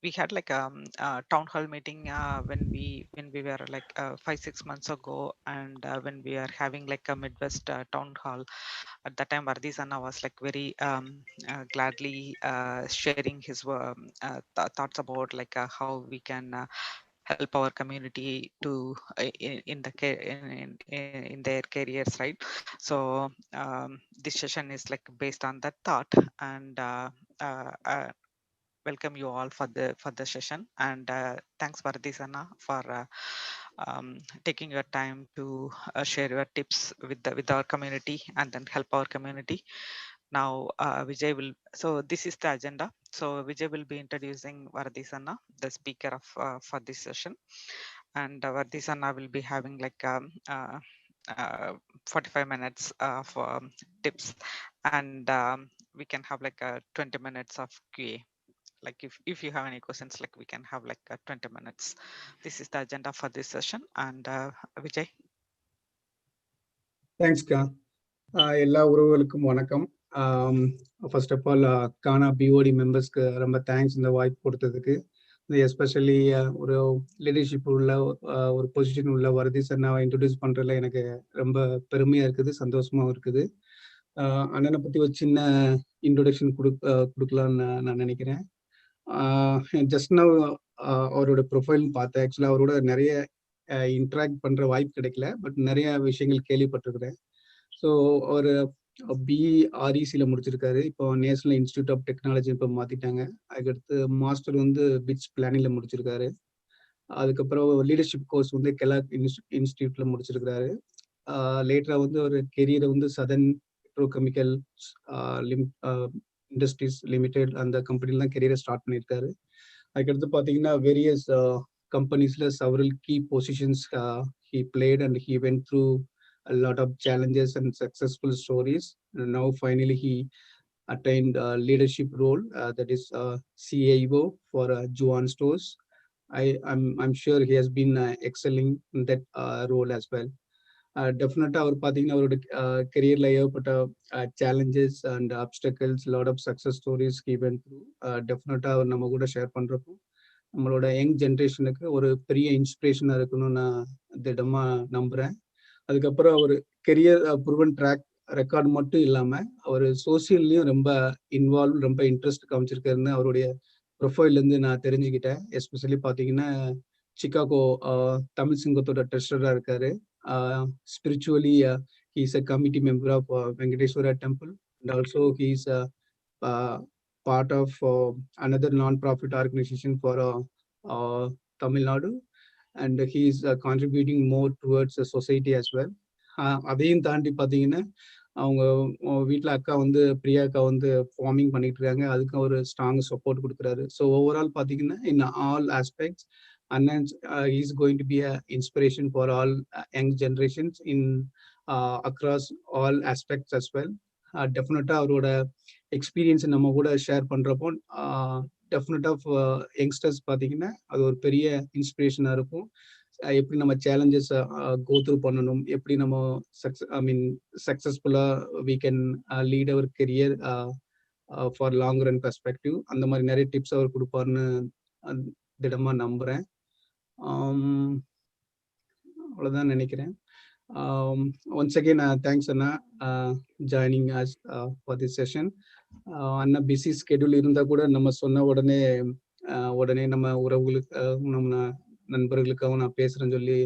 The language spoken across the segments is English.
we had like town hall meeting when we were like 5-6 months ago, and when we are having like a Midwest town hall. At that time, Vardhi Sanna was like very gladly sharing his thoughts about like how we can help our community to in the in their careers, right? So this session is like based on that thought, and welcome you all for the session, and thanks Vardhi Sanna for taking your time to share your tips with our community and then help our community. Now Vijay will, so this is the agenda. So Vijay will be introducing Vardhi Sanna, the speaker of for this session, and Vardhi Sanna will be having like 45 minutes of tips, and we can have like 20 minutes of QA. Like if you have any questions, like we can have like 20 minutes. This is the agenda for this session, and Vijay. Thanks, Ka. எல்லா உறவுகளுக்கும் வணக்கம். First of all கானா BOD மெம்பர்ஸ்க்கு ரொம்ப thanks இந்த வாய்ப்பு கொடுத்ததுக்கு. Especially ஒரு லீடர்ஷிப் உள்ள ஒரு பொசிஷன் உள்ள வர்தி சன்னாவை இன்ட்ரடியூஸ் பண்ணுறதுல எனக்கு ரொம்ப பெருமையாக இருக்குது, சந்தோஷமாகவும் இருக்குது. அண்ணனை பற்றி ஒரு சின்ன இன்ட்ரொடக்ஷன் கொடுக்கலான்னு நான் நினைக்கிறேன். ஜஸ்ட் நான் அவரோட ப்ரொஃபைல்னு பார்த்தேன். ஆக்சுவலாக அவரோட நிறைய இன்ட்ராக்ட் பண்ணுற வாய்ப்பு கிடைக்கல, பட் நிறைய விஷயங்கள் கேள்விப்பட்டிருக்கிறேன். ஸோ ஒரு பிஇஆர்இசியில் முடிச்சிருக்காரு. இப்போ நேஷனல் இன்ஸ்டியூட் ஆஃப் டெக்னாலஜி இப்போ மாற்றிட்டாங்க. அதுக்கடுத்து மாஸ்டர் வந்து பிட்ஸ் பிளானிங்கில் முடிச்சிருக்காரு. அதுக்கப்புறம் லீடர்ஷிப் கோர்ஸ் வந்து கெலாக் இன்ஸ்டியூட்ல முடிச்சிருக்காரு. லேட்டராக வந்து ஒரு கெரியரை வந்து சதன் பெட்ரோகெமிக்கல் இண்டஸ்ட்ரீஸ் லிமிடெட் அந்த கம்பெனியில் தான் கெரியரை ஸ்டார்ட் பண்ணியிருக்காரு. அதுக்கடுத்து பார்த்தீங்கன்னா வேரியஸ் கம்பெனிஸில் several key positions he played, and he went through a lot of challenges and successful stories. And now finally he attained a leadership role, that is CIO for Juan Stores. I'm sure he has been excelling in that role as well. டெஃபினட்டாக அவர் பார்த்தீங்கன்னா அவரோட கெரியரில் ஏற்பட்ட challenges and obstacles, lot of success stories he went through. டெஃபினட்டாக அவர் நம்ம கூட share பண்ணுறப்போ நம்மளோட யங் ஜென்ரேஷனுக்கு ஒரு பெரிய இன்ஸ்பிரேஷனாக இருக்கணும்னு நான் திடமாக நம்புகிறேன். அதுக்கப்புறம் அவர் கெரியர் ப்ரூவன் ட்ராக் ரெக்கார்டு மட்டும் இல்லாமல் அவர் சோசியல்லையும் ரொம்ப இன்வால்வ், ரொம்ப இன்ட்ரெஸ்ட் காமிச்சிருக்காருன்னு அவருடைய ப்ரொஃபைல்லேருந்து நான் தெரிஞ்சுக்கிட்டேன். எஸ்பெஷலி பார்த்தீங்கன்னா சிகாகோ தமிழ் சிங்கத்தோட ட்ரெஷரராக இருக்காரு. Spiritually, he is a committee member of Venkateswara Temple, and also he is part of another non-profit organization for Tamil Nadu, and he is contributing more towards the society as well. அதையும் தாண்டி பார்த்தீங்கன்னா அவங்க வீட்டில் அக்கா வந்து பிரியா அக்கா வந்து farming பண்ணிட்டு இருக்காங்க. அதுக்கும் ஒரு ஸ்ட்ராங் சப்போர்ட் கொடுக்குறாரு. ஸோ ஓவரால் பார்த்தீங்கன்னா in all aspects Anand is going to be an inspiration for all young generations in across all aspects as well. Definitely அவரோட எக்ஸ்பீரியன்ஸ் நம்ம கூட ஷேர் பண்ணுறப்போ டெஃபினட்டாக யங்ஸ்டர்ஸ் பார்த்தீங்கன்னா அது ஒரு பெரிய இன்ஸ்பிரேஷனாக இருக்கும். எப்படி நம்ம சேலஞ்சஸை கோ த்ரூ பண்ணணும், எப்படி நம்ம சக்ஸஸ்ஃபுல்லாக we can lead our career for long run perspective. அந்த மாதிரி நிறைய டிப்ஸ் அவர் கொடுப்பாருன்னு திடமாக நம்புகிறேன். அவ்வளோதான் நினைக்கிறேன். Once again thanks Anna joining us for this session. Anna busy schedule இருந்தால் கூட நம்ம சொன்ன உடனே நம்ம உறவுகளுக்கு நம்ம நண்பர்களுக்காக நான் பேசுகிறேன்னு சொல்லி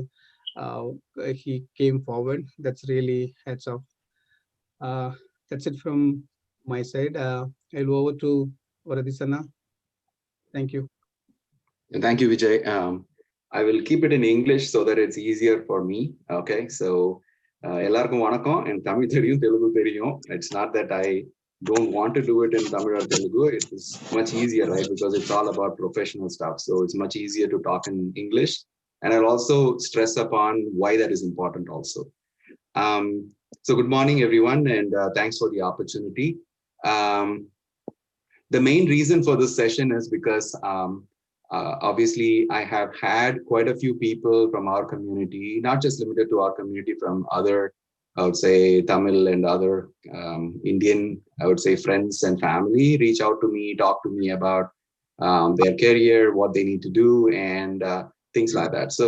he came forward. That's really heads off. That's it from my side. I'll over to Vardhi Sanna. Thank you. Thank you, Vijay. I will keep it in English so that it's easier for me. Okay, so எல்லாருக்கும் வணக்கம். எனக்கு தமிழ் தெரியும், தெலுங்கு தெரியும். It's not that I don't want to do it in Tamil or Telugu. It is much easier, right? Because it's all about professional stuff. So it's much easier to talk in English. And I'll also stress upon why that is important also. So good morning, everyone, and thanks for the opportunity. The main reason for this session is because obviously, I have had quite a few people from our community, not just limited to our community, from other, I would say, Tamil and other Indian, I would say, friends and family reach out to me, talk to me about their career, what they need to do, and things like that. So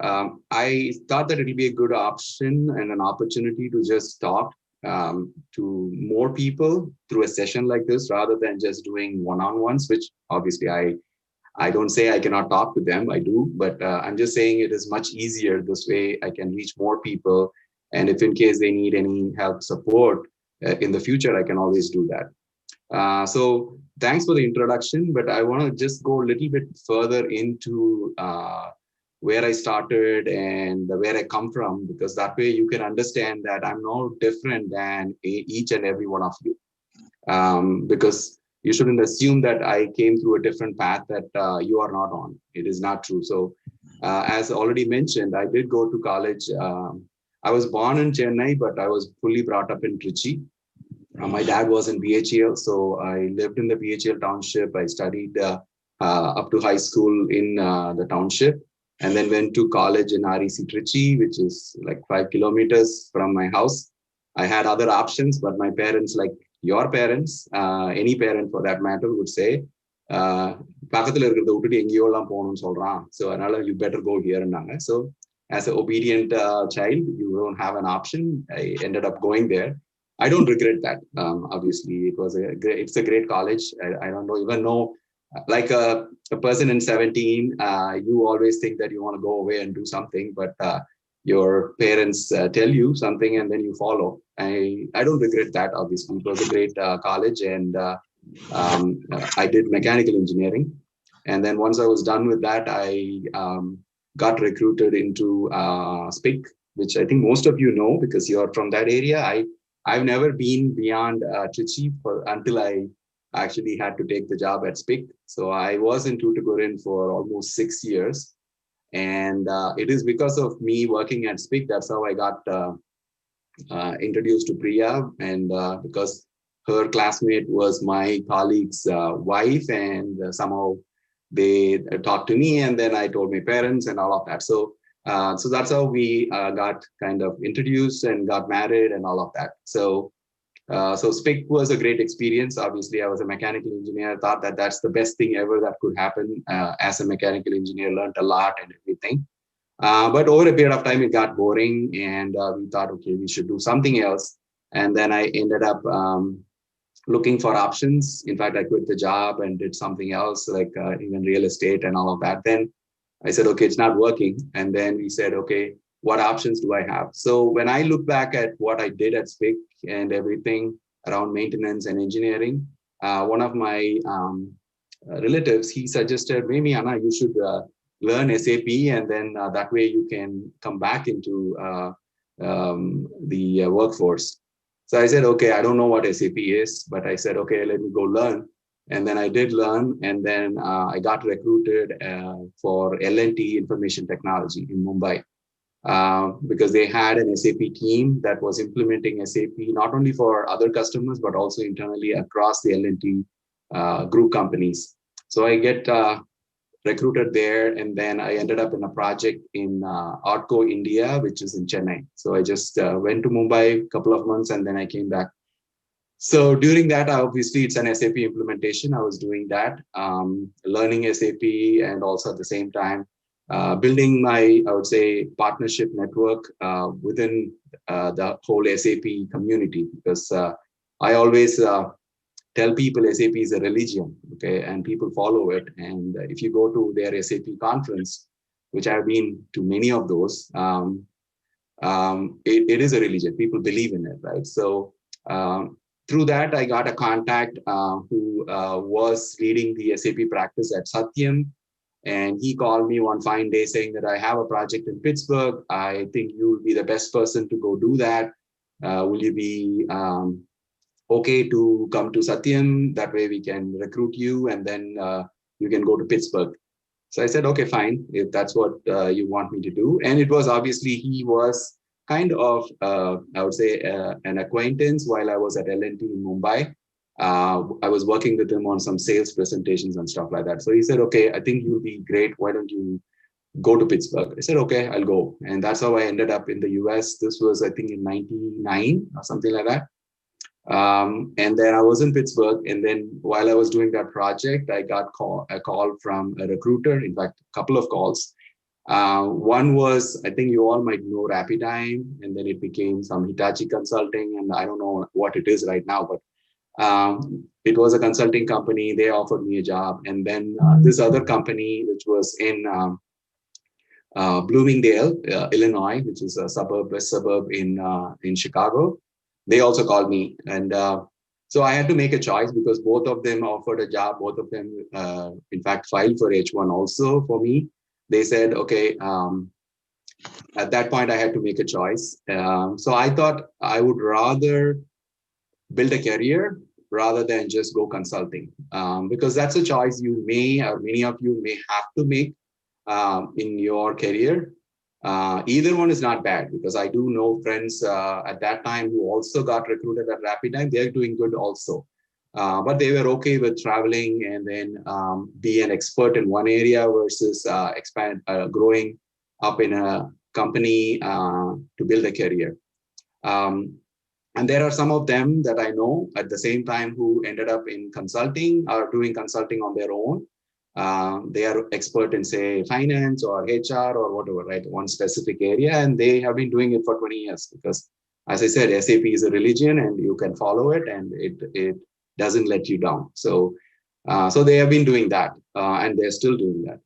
I thought that it will be a good option and an opportunity to just talk to more people through a session like this, rather than just doing one-on-ones, which obviously I don't say I cannot talk to them, I do, but I'm just saying it is much easier this way. I can reach more people, and if in case they need any help, support in the future, I can always do that. So thanks for the introduction, but I want to just go a little bit further into where I started and where I come from, because that way you can understand that I'm no different than each and every one of you. Because you shouldn't assume that I came through a different path that you are not on. It is not true. So as already mentioned, I did go to college. I was born in Chennai, but I was fully brought up in Trichy. My dad was in BHEL, so I lived in the BHEL township. I studied up to high school in the township, and then went to college in REC Trichy, which is like 5 kilometers from my house. I had other options, but my parents, like your parents, any parent for that matter, would say, பக்கத்துல இருக்கிறத விட்டுட்டு எங்கேயோ எல்லாம் போகணும்னு சொல்றான், so அதனால you better go here ன்னாங்க. So as an obedient child, you don't have an option. I ended up going there. I don't regret that. Obviously, it's a great college. I don't even know, like a person in 17, you always think that you want to go away and do something, but your parents tell you something and then you follow. I don't regret that. Obviously, it was a great college, and I did mechanical engineering. And then once I was done with that, I got recruited into SPIC, which I think most of you know because you're from that area. I've never been beyond Trichy until I actually had to take the job at SPIC. So I was in Tuticorin for almost 6 years. And it is because of me working at SPIC, that's how I got introduced to Priya. And because her classmate was my colleague's wife, and somehow they talked to me, and then I told my parents and all of that. So that's how we got kind of introduced and got married and all of that. So SPIC was a great experience. Obviously, I was a mechanical engineer. Thought that that's the best thing ever that could happen as a mechanical engineer. Learned a lot and everything. But over a period of time, it got boring, and we thought, okay, we should do something else. And then I ended up looking for options. In fact, I quit the job and did something else, like even real estate and all of that. Then I said, okay, it's not working. And then we said, okay, what options do I have? So when I look back at what I did at SPIC and everything around maintenance and engineering, one of my relatives, he suggested, maybe Anna, you should learn SAP, and then that way you can come back into the workforce. So I said, okay, I don't know what SAP is, but I said, okay, let me go learn. And then I did learn, and then I got recruited for L&T Information Technology in Mumbai, because they had an SAP team that was implementing SAP not only for other customers, but also internally across the L&T group companies. So I get recruited there, and then I ended up in a project in Artco India, which is in Chennai. So I just went to Mumbai a couple of months, and then I came back. So during that, obviously, it's an SAP implementation. I was doing that, learning SAP, and also at the same time, building my, I would say, partnership network within the whole SAP community, because I always tell people SAP is a religion, okay, and people follow it. And if you go to their SAP conference, which I've been to many of those, it is a religion. People believe in it, right? So through that, I got a contact who was leading the SAP practice at Satyam. And he called me one fine day saying that I have a project in Pittsburgh. I think you'll be the best person to go do that. Will you be okay to come to Satyam? That way we can recruit you, and then you can go to Pittsburgh. So I said, okay, fine, if that's what you want me to do. And it was obviously, he was kind of, I would say, an acquaintance while I was at L&T in Mumbai. I was working with him on some sales presentations and stuff like that. So he said, okay, I think you'll be great. Why don't you go to Pittsburgh? I said, okay, I'll go. And that's how I ended up in the US. This was, I think, in 99 or something like that. And then I was in Pittsburgh. And then while I was doing that project, I got a call from a recruiter, in fact, a couple of calls. One was, I think you all might know Rapidyne, and then it became some Hitachi Consulting, and I don't know what it is right now, but it was a consulting company. They offered me a job. And then this other company, which was in Bloomingdale, Illinois, which is a west suburb in Chicago, they also called me. And so I had to make a choice because both of them offered a job. Both of them, in fact, filed for H1 also for me. They said, okay, at that point, I had to make a choice. So I thought I would rather build a career rather than just go consulting, because that's a choice you may, or many of you may have to make in your career. Either one is not bad, because I do know friends at that time who also got recruited at Rapidyne. They're doing good also. But they were okay with traveling and then be an expert in one area versus growing up in a company to build a career. And there are some of them that I know at the same time who ended up in consulting or doing consulting on their own. They are expert in, say, finance or HR or whatever, right? One specific area, and they have been doing it for 20 years because, as I said, SAP is a religion and you can follow it and it doesn't let you down. So, so they have been doing that and they're still doing that.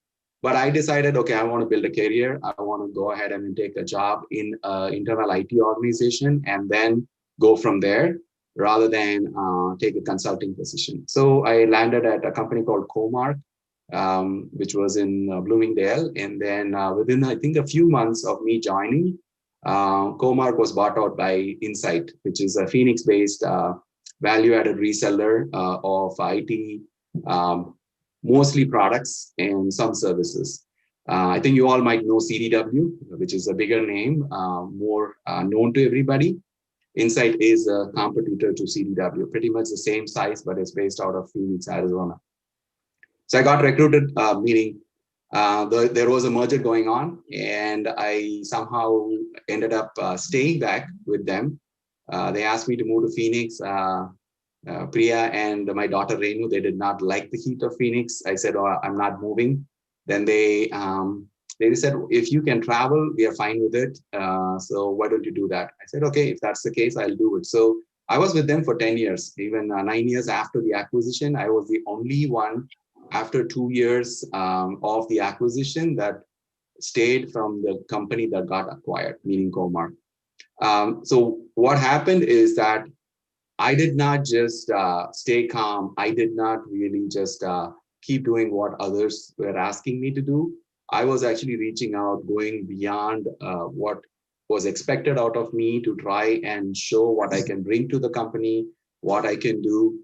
But I decided, okay, I want to build a career. I want to go ahead and take a job in an internal IT organization and then go from there rather than take a consulting position. So I landed at a company called Comarch, which was in Bloomingdale. And then within, I think, a few months of me joining, Comarch was bought out by Insight, which is a Phoenix-based value-added reseller of IT, mostly products and some services. I think you all might know CDW, which is a bigger name, more known to everybody. Insight is a competitor to CDW, pretty much the same size, but it's based out of Phoenix, Arizona. So I got recruited, meaning there was a merger going on, and I somehow ended up staying back with them. They asked me to move to Phoenix. Priya and my daughter Renu, they did not like the heat of Phoenix. I said, oh, I'm not moving. Then they said, if you can travel, we are fine with it. So why don't you do that? I said, okay, if that's the case, I'll do it. So I was with them for 10 years, even 9 years after the acquisition. I was the only one after 2 years of the acquisition that stayed from the company that got acquired, meaning Comarch. So what happened is that I did not just stay calm. I did not really just keep doing what others were asking me to do. I was actually reaching out, going beyond what was expected out of me to try and show what I can bring to the company, what I can do.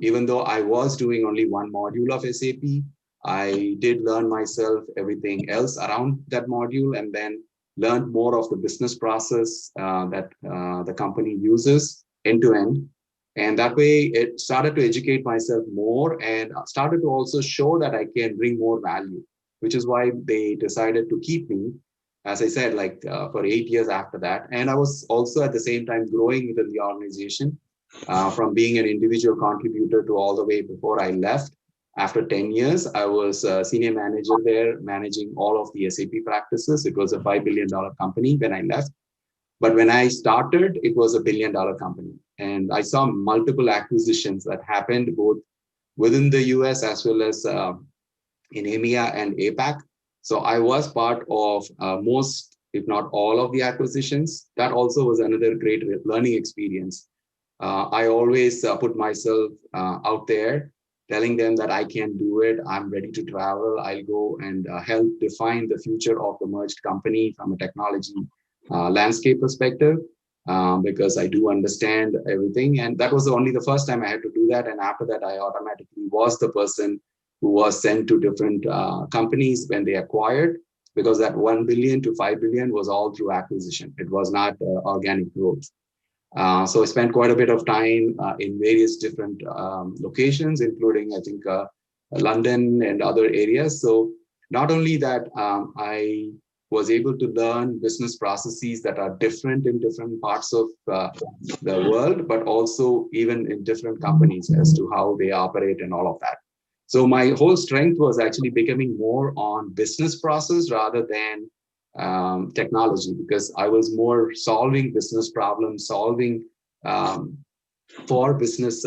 Even though I was doing only one module of SAP, I did learn myself everything else around that module and then learned more of the business process that the company uses end to end. And that way it started to educate myself more and started to also show that I can bring more value, which is why they decided to keep me, as I said, like for 8 years after that. And I was also at the same time growing within the organization from being an individual contributor to all the way before I left. After 10 years, I was a senior manager there, managing all of the SAP practices. It was a $5 billion company when I left. But when I started, it was a $1 billion company. And I saw multiple acquisitions that happened both within the US as well as in EMEA and APAC. So I was part of most, if not all, of the acquisitions. That also was another great learning experience. I always put myself out there, telling them that I can do it. I'm ready to travel. I'll go and help define the future of the merged company from a technology landscape perspective, because I do understand everything. And that was only the first time I had to do that. And after that, I automatically was the person who was sent to different companies when they acquired, because that 1 billion to 5 billion was all through acquisition. It was not organic growth. So I spent quite a bit of time in various different locations, including, I think, London and other areas. So not only that, I was able to learn business processes that are different in different parts of the world, but also even in different companies as to how they operate and all of that. So my whole strength was actually becoming more on business process rather than technology, because I was more solving business problems, solving for business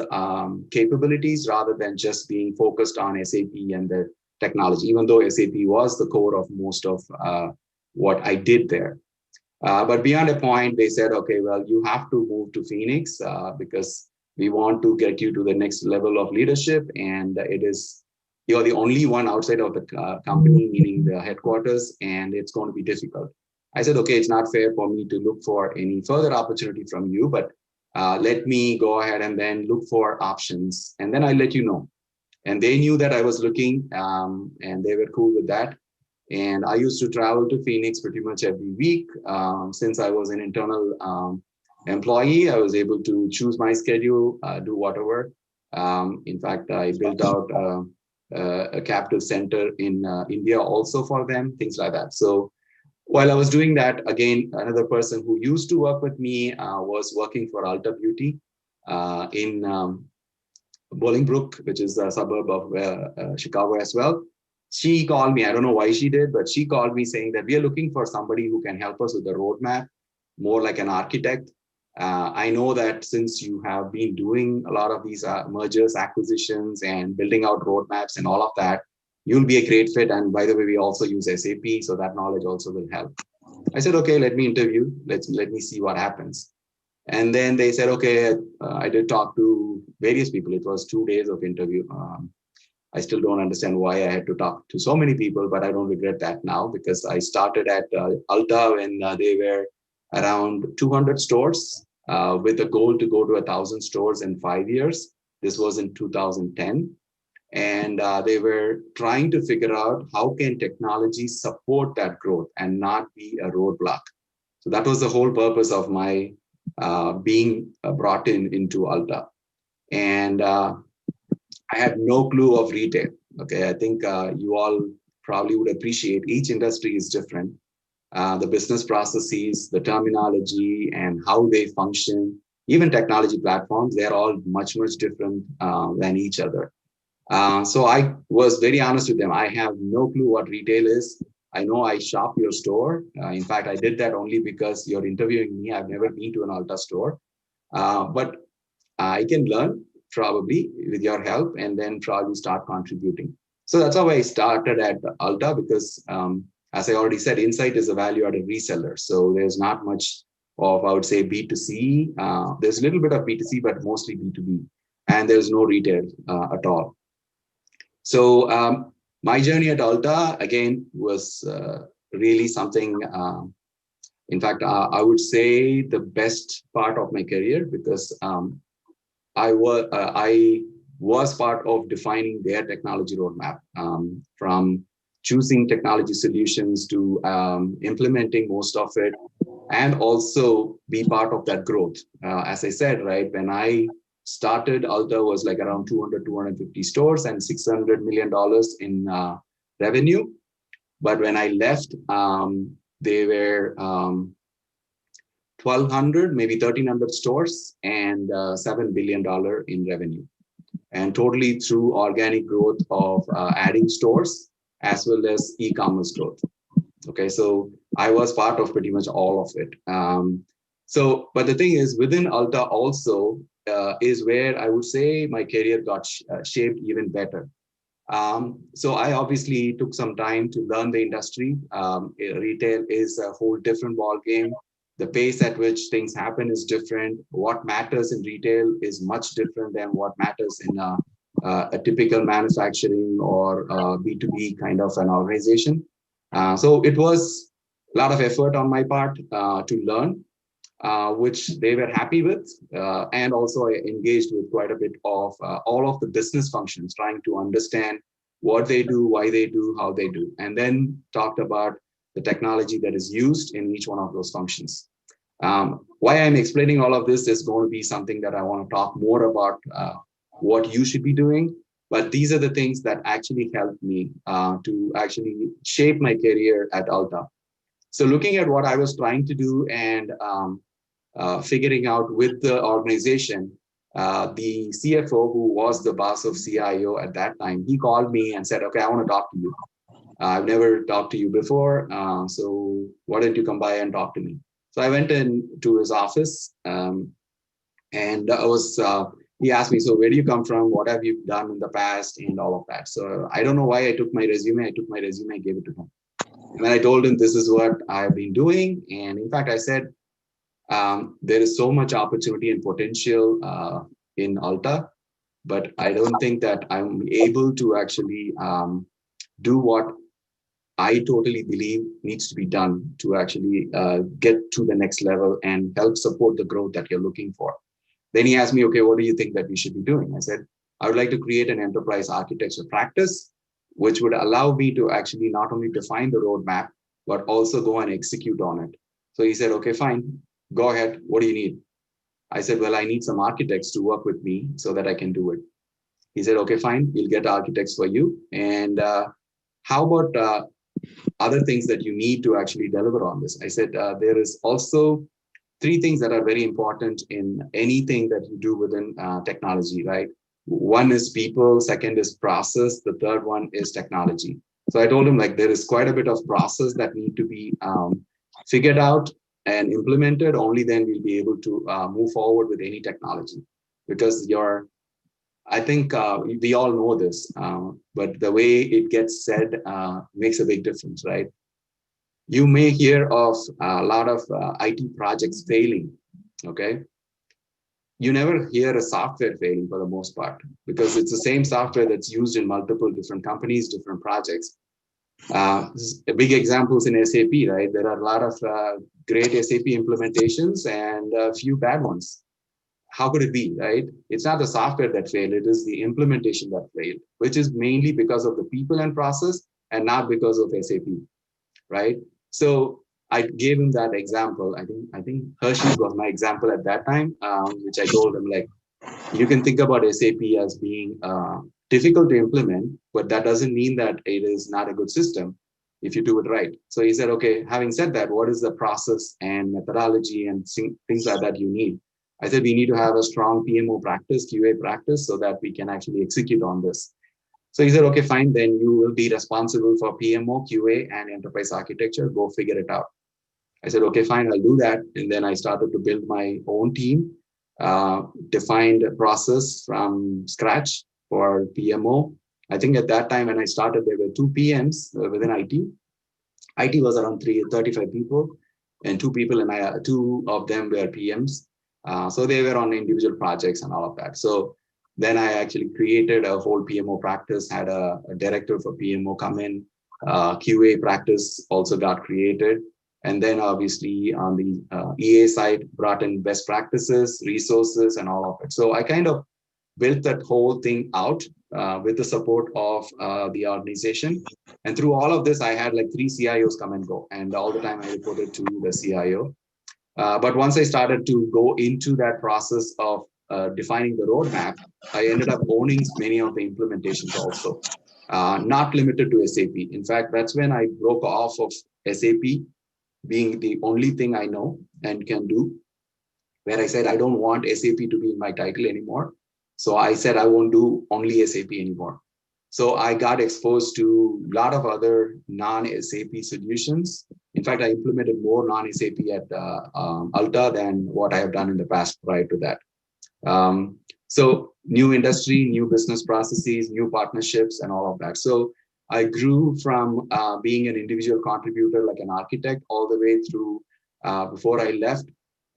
capabilities rather than just being focused on SAP and the technology, even though SAP was the core of most of what I did there. But beyond a point, they said, okay, well, you have to move to Phoenix because we want to get you to the next level of leadership. And you're the only one outside of the company, meaning the headquarters, and it's going to be difficult. I said, okay, it's not fair for me to look for any further opportunity from you, but let me go ahead and then look for options. And then I'll let you know. And they knew that I was looking and they were cool with that. And I used to travel to Phoenix pretty much every week. Since I was an internal employee, I was able to choose my schedule, do whatever. In fact, I built out a captive center in India also for them, things like that. So while I was doing that, again, another person who used to work with me was working for Ulta Beauty in Bolingbrook, which is a suburb of Chicago as well. She called me, I don't know why she did, but she called me saying that we are looking for somebody who can help us with the roadmap, more like an architect. I know that since you have been doing a lot of these mergers, acquisitions, and building out roadmaps and all of that, you'll be a great fit. And by the way, we also use SAP, so that knowledge also will help. I said, okay, let me interview. Let me see what happens. And then they said, okay, I did talk to various people. It was 2 days of interview. I still don't understand why I had to talk to so many people, but I don't regret that now because I started at Ulta when they were around 200 stores with a goal to go to 1,000 stores in 5 years. This was in 2010. And they were trying to figure out how can technology support that growth and not be a roadblock. So that was the whole purpose of my being brought into Ulta. And I had no clue of retail. Okay, I think you all probably would appreciate each industry is different. The business processes, the terminology, and how they function, even technology platforms, they're all much, much different than each other. So I was very honest with them. I have no clue what retail is. I know I shop your store. In fact, I did that only because you're interviewing me. I've never been to an Ulta store, but I can learn probably with your help and then probably start contributing. So that's how I started at Ulta because as I already said, Insight is a value-added reseller. So there's not much of, I would say, B2C. There's a little bit of B2C, but mostly B2B. And there's no retail at all. So my journey at Ulta, again, was really something, in fact, I would say the best part of my career because I was part of defining their technology roadmap from choosing technology solutions to implementing most of it and also be part of that growth. As I said, right, when I started, Ulta was like around 200, 250 stores and $600 million in revenue. But when I left, they were 1,200, maybe 1,300 stores and $7 billion in revenue. And totally through organic growth of adding stores as well as e-commerce growth. Okay, so I was part of pretty much all of it. But the thing is, within Ulta also is where I would say my career got shaped even better. So I obviously took some time to learn the industry. Retail is a whole different ball game. The pace at which things happen is different. What matters in retail is much different than what matters in a typical manufacturing or B2B kind of an organization. So it was a lot of effort on my part to learn, which they were happy with. And also I engaged with quite a bit of all of the business functions, trying to understand what they do, why they do, how they do, and then talked about the technology that is used in each one of those functions. Why I'm explaining all of this is going to be something that I want to talk more about what you should be doing. But these are the things that actually helped me to actually shape my career at Ulta. So looking at what I was trying to do and figuring out with the organization, the CFO, who was the boss of CIO at that time, he called me and said, okay, I want to talk to you. I've never talked to you before, so why don't you come by and talk to me? So I went into his office, and he asked me, so where do you come from? What have you done in the past? And all of that. So I don't know why I took my resume. I took my resume, I gave it to him. And then I told him, this is what I've been doing. And in fact, I said, there is so much opportunity and potential in Alta, but I don't think that I'm able to actually do what I totally believe needs to be done to actually get to the next level and help support the growth that you're looking for. Then he asked me, okay, what do you think that we should be doing? I said, I would like to create an enterprise architecture practice, which would allow me to actually not only define the roadmap, but also go and execute on it. So he said, okay, fine, go ahead. What do you need? I said, well, I need some architects to work with me so that I can do it. He said, okay, fine, we'll get architects for you. And how about other things that you need to actually deliver on this? I said, there is also 3 things that are very important in anything that you do within technology, right? One is people, second is process, the third one is technology. So I told him, like, there is quite a bit of process that need to be figured out and implemented. Only then we'll be able to move forward with any technology, because I think we all know this, but the way it gets said makes a big difference, right? You may hear of a lot of IT projects failing, okay? You never hear a software failing for the most part, because it's the same software that's used in multiple different companies, different projects. Big examples in SAP, right? There are a lot of great SAP implementations and a few bad ones. How could it be, right? It's not the software that failed, it is the implementation that failed, which is mainly because of the people and process and not because of SAP, right? So I gave him that example. I think Hershey's was my example at that time, which I told him, like, you can think about SAP as being difficult to implement, but that doesn't mean that it is not a good system if you do it right. So he said, okay, having said that, what is the process and methodology and things like that you need? I said, we need to have a strong PMO practice, QA practice, so that we can actually execute on this. So he said, okay, fine, then you will be responsible for PMO, QA, and enterprise architecture. Go figure it out. I said, okay, fine, I'll do that. And then I started to build my own team, defined a process from scratch for PMO. I think at that time when I started, there were 2 PMs within IT. IT was around 35 people, and 2 people, and 2 of them were PMs. So they were on individual projects and all of that. So then I actually created a whole PMO practice, had a director for PMO come in, QA practice also got created. And then obviously on the EA side, brought in best practices, resources, and all of it. So I kind of built that whole thing out with the support of the organization. And through all of this, I had like 3 CIOs come and go. And all the time I reported to the CIO. But once I started to go into that process of defining the roadmap, I ended up owning many of the implementations also, not limited to SAP. In fact, that's when I broke off of SAP being the only thing I know and can do, where I said, I don't want SAP to be in my title anymore. So I said, I won't do only SAP anymore. So I got exposed to a lot of other non-SAP solutions. In fact, I implemented more non-SAP at Alta than what I have done in the past prior to that. So new industry, new business processes, new partnerships, and all of that. So I grew from being an individual contributor, like an architect, all the way through, before I left,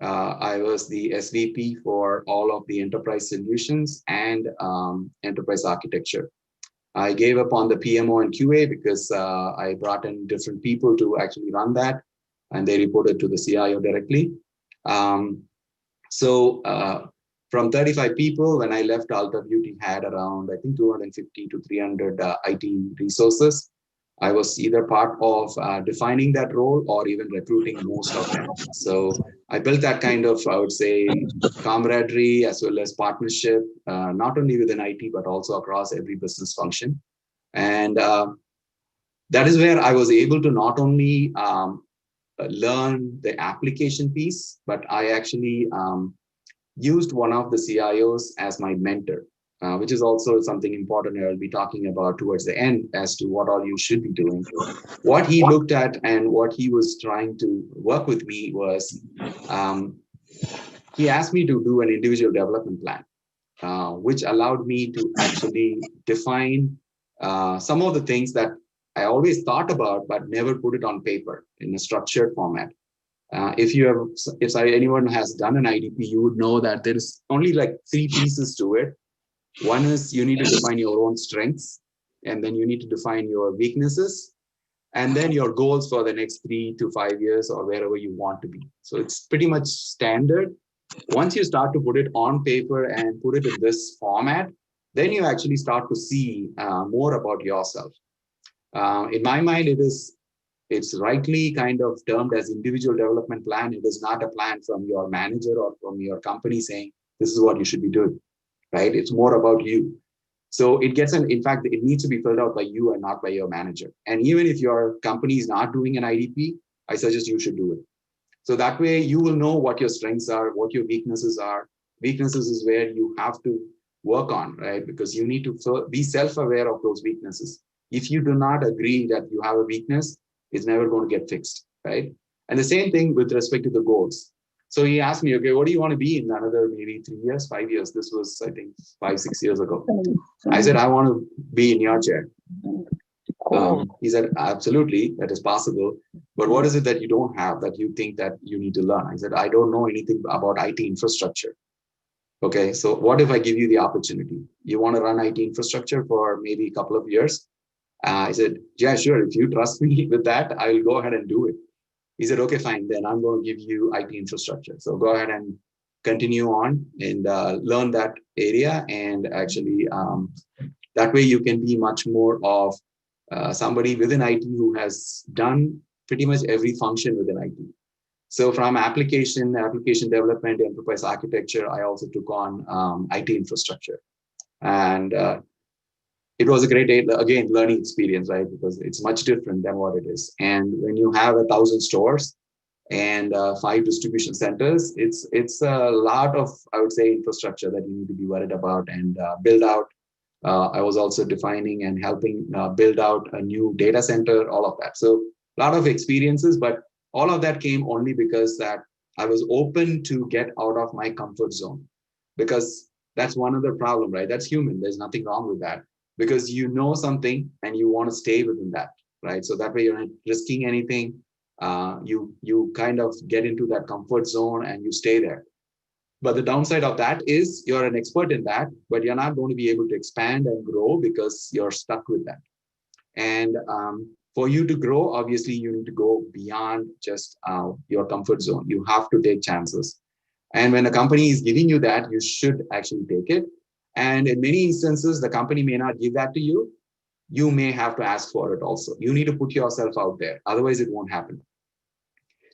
I was the SVP for all of the enterprise solutions and enterprise architecture. I gave up on the PMO and QA because I brought in different people to actually run that, and they reported to the CIO directly. From 35 people, when I left, Alta Beauty had around, I think, 250 to 300 IT resources. I was either part of defining that role or even recruiting most of them. So I built that kind of, I would say, camaraderie as well as partnership, not only within IT, but also across every business function. And that is where I was able to not only learn the application piece, but I actually used one of the CIOs as my mentor, which is also something important I'll be talking about towards the end as to what all you should be doing. What he looked at and what he was trying to work with me was, he asked me to do an individual development plan, which allowed me to actually define some of the things that I always thought about, but never put it on paper in a structured format. If anyone has done an IDP, you would know that there is only like 3 pieces to it. One is you need to define your own strengths, and then you need to define your weaknesses, and then your goals for the next 3 to 5 years or wherever you want to be. So it's pretty much standard. Once you start to put it on paper and put it in this format, then you actually start to see more about yourself. In my mind, it's rightly kind of termed as individual development plan. It is not a plan from your manager or from your company saying, this is what you should be doing, right? It's more about you. So in fact, it needs to be filled out by you and not by your manager. And even if your company is not doing an IDP, I suggest you should do it. So that way you will know what your strengths are, what your weaknesses are. Weaknesses is where you have to work on, right? Because you need to be self-aware of those weaknesses. If you do not agree that you have a weakness, it's never going to get fixed, right? And the same thing with respect to the goals. So he asked me, okay, what do you want to be in another maybe 3 years, 5 years? This was, I think, 5, 6 years ago. I said, I want to be in your chair. He said, absolutely, that is possible. But what is it that you don't have that you think that you need to learn? I said, I don't know anything about IT infrastructure. Okay, so what if I give you the opportunity? You want to run IT infrastructure for maybe a couple of years? I said, yeah, sure. If you trust me with that, I will go ahead and do it. He said, okay, fine. Then I'm going to give you IT infrastructure. So go ahead and continue on and learn that area. And actually, that way you can be much more of somebody within IT who has done pretty much every function within IT. So from application development, enterprise architecture, I also took on IT infrastructure. And it was a great, again, learning experience, right? Because it's much different than what it is. And when you have 1,000 stores and 5 distribution centers, it's a lot of, I would say, infrastructure that you need to be worried about and build out. I was also defining and helping build out a new data center, all of that. So a lot of experiences, but all of that came only because that I was open to get out of my comfort zone, because that's one other problem, right? That's human. There's nothing wrong with that, because you know something and you want to stay within that, right? So that way you're not risking anything. You kind of get into that comfort zone and you stay there. But the downside of that is you're an expert in that, but you're not going to be able to expand and grow because you're stuck with that. And for you to grow, obviously, you need to go beyond just your comfort zone. You have to take chances. And when a company is giving you that, you should actually take it. And in many instances, the company may not give that to you. You may have to ask for it also. You need to put yourself out there. Otherwise, it won't happen.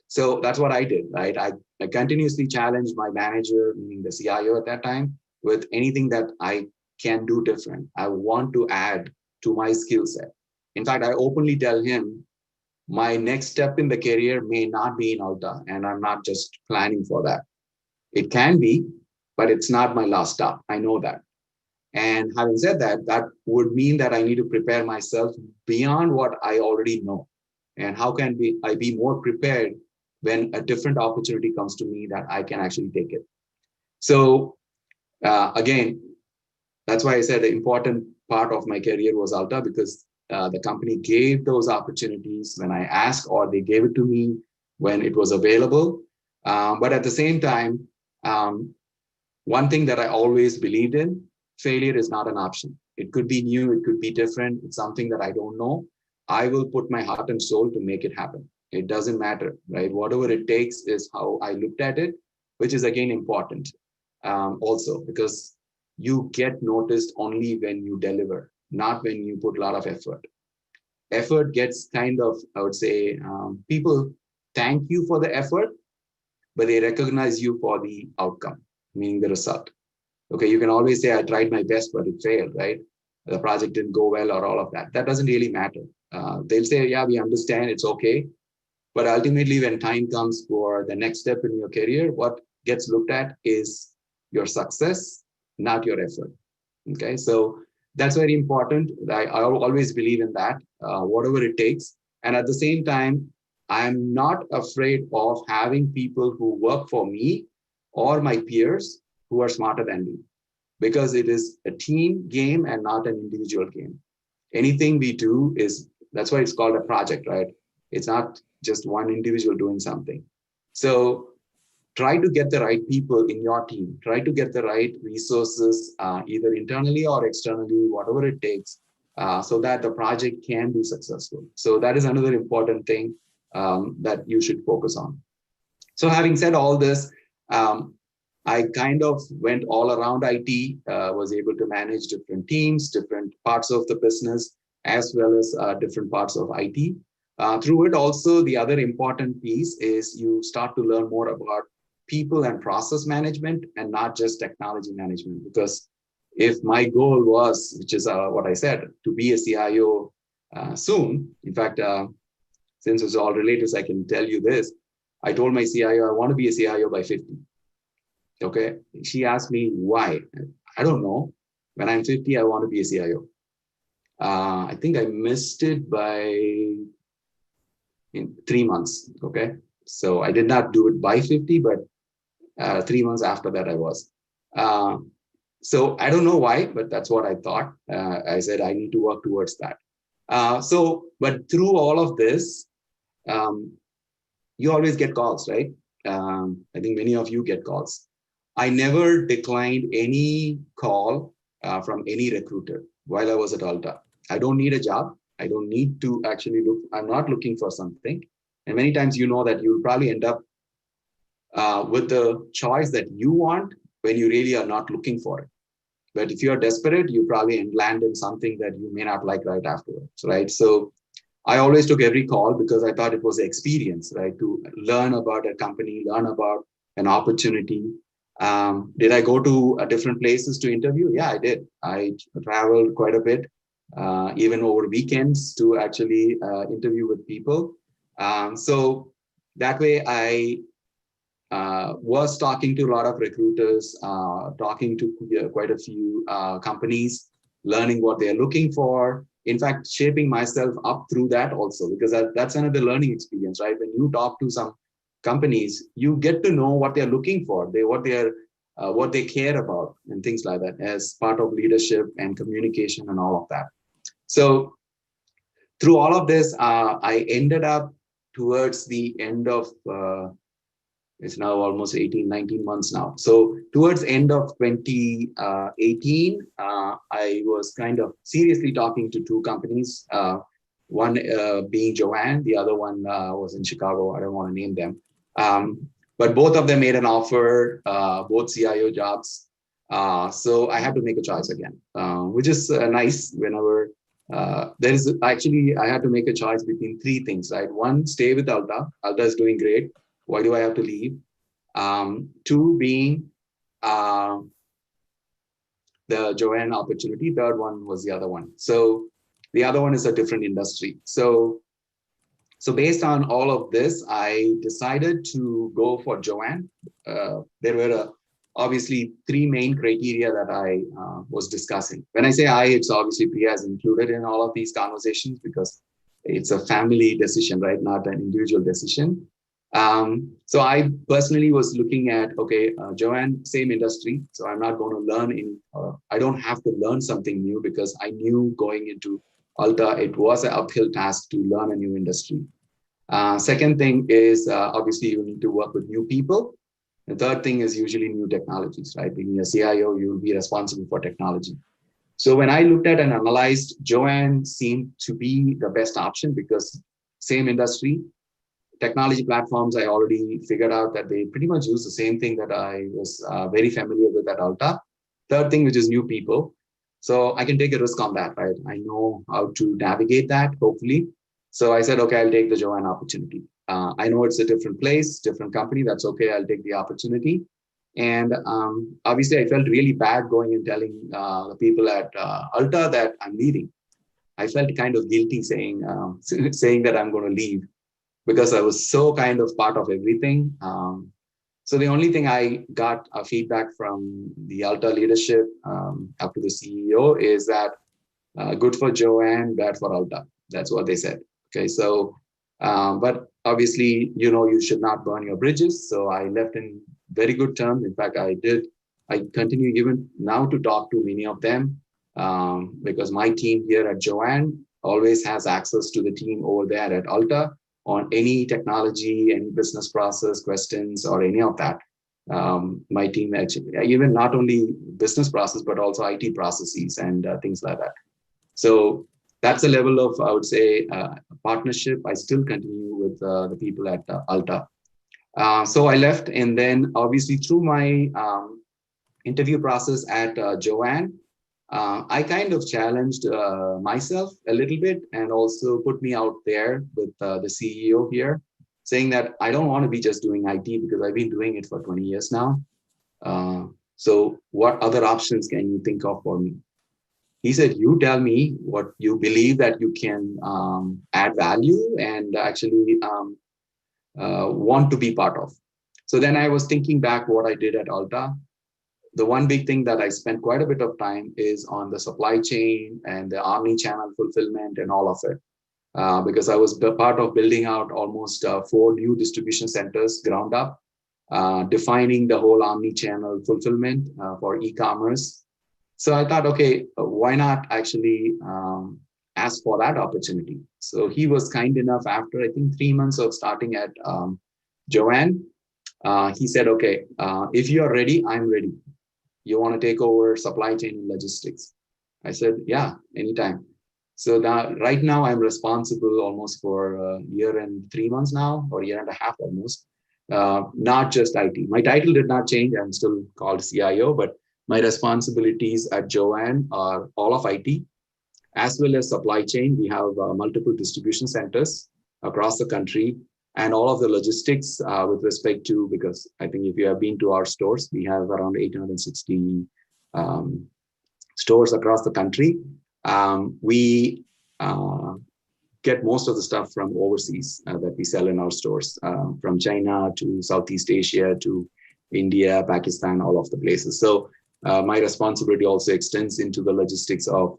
So that's what I did, right? I continuously challenged my manager, meaning the CIO at that time, with anything that I can do different. I want to add to my skill set. In fact, I openly tell him my next step in the career may not be in Alta, and I'm not just planning for that. It can be, but it's not my last stop. I know that. And having said that, that would mean that I need to prepare myself beyond what I already know. And how can I be more prepared when a different opportunity comes to me that I can actually take it? So again, that's why I said the important part of my career was Alta, because the company gave those opportunities when I asked, or they gave it to me when it was available. But at the same time, one thing that I always believed in, failure is not an option. It could be new, it could be different. It's something that I don't know. I will put my heart and soul to make it happen. It doesn't matter, right? Whatever it takes is how I looked at it, which is again important also, because you get noticed only when you deliver, not when you put a lot of effort. Effort gets kind of, I would say, people thank you for the effort, but they recognize you for the outcome, meaning the result. Okay, you can always say, I tried my best, but it failed, right? The project didn't go well or all of that. That doesn't really matter. They'll say, yeah, we understand, it's okay. But ultimately, when time comes for the next step in your career, what gets looked at is your success, not your effort. Okay, so that's very important. I always believe in that, whatever it takes. And at the same time, I'm not afraid of having people who work for me or my peers who are smarter than me, because it is a team game and not an individual game. Anything we do is, that's why it's called a project, right? It's not just one individual doing something. So try to get the right people in your team, try to get the right resources, either internally or externally, whatever it takes, so that the project can be successful. So that is another important thing that you should focus on. So having said all this, I kind of went all around IT, was able to manage different teams, different parts of the business, as well as different parts of IT. Through it also, the other important piece is you start to learn more about people and process management and not just technology management. Because if my goal was, which is what I said, to be a CIO soon, in fact, since it's all relatives, I can tell you this. I told my CIO, I want to be a CIO by 50. Okay. She asked me why. I don't know. When I'm 50, I want to be a CIO. I think I missed it by in 3 months. Okay. So I did not do it by 50, but 3 months after that, I was. So I don't know why, but that's what I thought. I said, I need to work towards that. But through all of this, you always get calls, right? I think many of you get calls. I never declined any call from any recruiter while I was at Alta. I don't need a job. I don't need to actually look. I'm not looking for something. And many times you know that you'll probably end up with the choice that you want when you really are not looking for it. But if you're desperate, you probably land in something that you may not like right afterwards, right? So I always took every call because I thought it was an experience, right? To learn about a company, learn about an opportunity. Did I go to different places to interview? Yeah, I did. I traveled quite a bit, even over weekends, to actually interview with people. So that way I was talking to a lot of recruiters, talking to quite a few companies, learning what they're looking for. In fact, shaping myself up through that also, because that's another learning experience, right? When you talk to some companies, you get to know what they're looking for, what they care about, and things like that, as part of leadership and communication and all of that. So through all of this, I ended up towards the end of it's now almost 18, 19 months now. So towards end of 2018, I was kind of seriously talking to two companies, one being Joanne, the other one was in Chicago. I don't want to name them. But both of them made an offer, both CIO jobs. So I had to make a choice again, which is nice whenever there is actually, I had to make a choice between three things, right? One, stay with Alta. Alta is doing great. Why do I have to leave? Two being the Joanne opportunity. Third one was the other one. So the other one is a different industry. So based on all of this, I decided to go for Joanne. There were obviously three main criteria that I was discussing. When I say I, it's obviously Priya is included in all of these conversations because it's a family decision, right? Not an individual decision. So I personally was looking at, okay, Joanne, same industry. So I'm not going to learn I don't have to learn something new because I knew going into Alta, it was an uphill task to learn a new industry. Second thing is obviously you need to work with new people. The third thing is usually new technologies, right? Being a CIO, you'll be responsible for technology. So when I looked at and analyzed, Joanne seemed to be the best option because same industry, technology platforms, I already figured out that they pretty much use the same thing that I was very familiar with at Alta. Third thing, which is new people. So I can take a risk on that, right? I know how to navigate that, hopefully. So I said, okay, I'll take the Joanne opportunity. I know it's a different place, different company. That's okay. I'll take the opportunity. And obviously, I felt really bad going and telling the people at Alta that I'm leaving. I felt kind of guilty saying that I'm going to leave. because I was so kind of part of everything. So the only thing I got feedback from the Alta leadership up to the CEO is that good for Joanne, bad for Alta. That's what they said. Okay, so but obviously, you should not burn your bridges. So I left in very good terms. In fact, I continue even now to talk to many of them because my team here at Joanne always has access to the team over there at Alta on any technology, any business process questions, or any of that. My team actually, even not only business process, but also IT processes and things like that. So that's a level of, I would say, partnership. I still continue with the people at Alta. So I left, and then obviously through my interview process at Joanne, I kind of challenged myself a little bit and also put me out there with the CEO here, saying that I don't want to be just doing IT because I've been doing it for 20 years now. So what other options can you think of for me? He said, you tell me what you believe that you can add value and actually want to be part of. So then I was thinking back what I did at Alta. The one big thing that I spent quite a bit of time is on the supply chain and the omni-channel fulfillment and all of it. Because I was part of building out almost 4 new distribution centers ground up, defining the whole omni-channel fulfillment for e-commerce. So I thought, okay, why not actually ask for that opportunity? So he was kind enough after, I think, 3 months of starting at Joanne. He said, okay, if you are ready, I'm ready. You want to take over supply chain and logistics? I said, yeah, anytime. So that right now I'm responsible almost for a year and 3 months now, or a year and a half almost, not just IT. My title did not change. I'm still called CIO, but my responsibilities at Joanne are all of IT, as well as supply chain. We have multiple distribution centers across the country, and all of the logistics with respect to, because I think if you have been to our stores, we have around 860 stores across the country. We get most of the stuff from overseas that we sell in our stores, from China to Southeast Asia to India, Pakistan, all of the places. So my responsibility also extends into the logistics of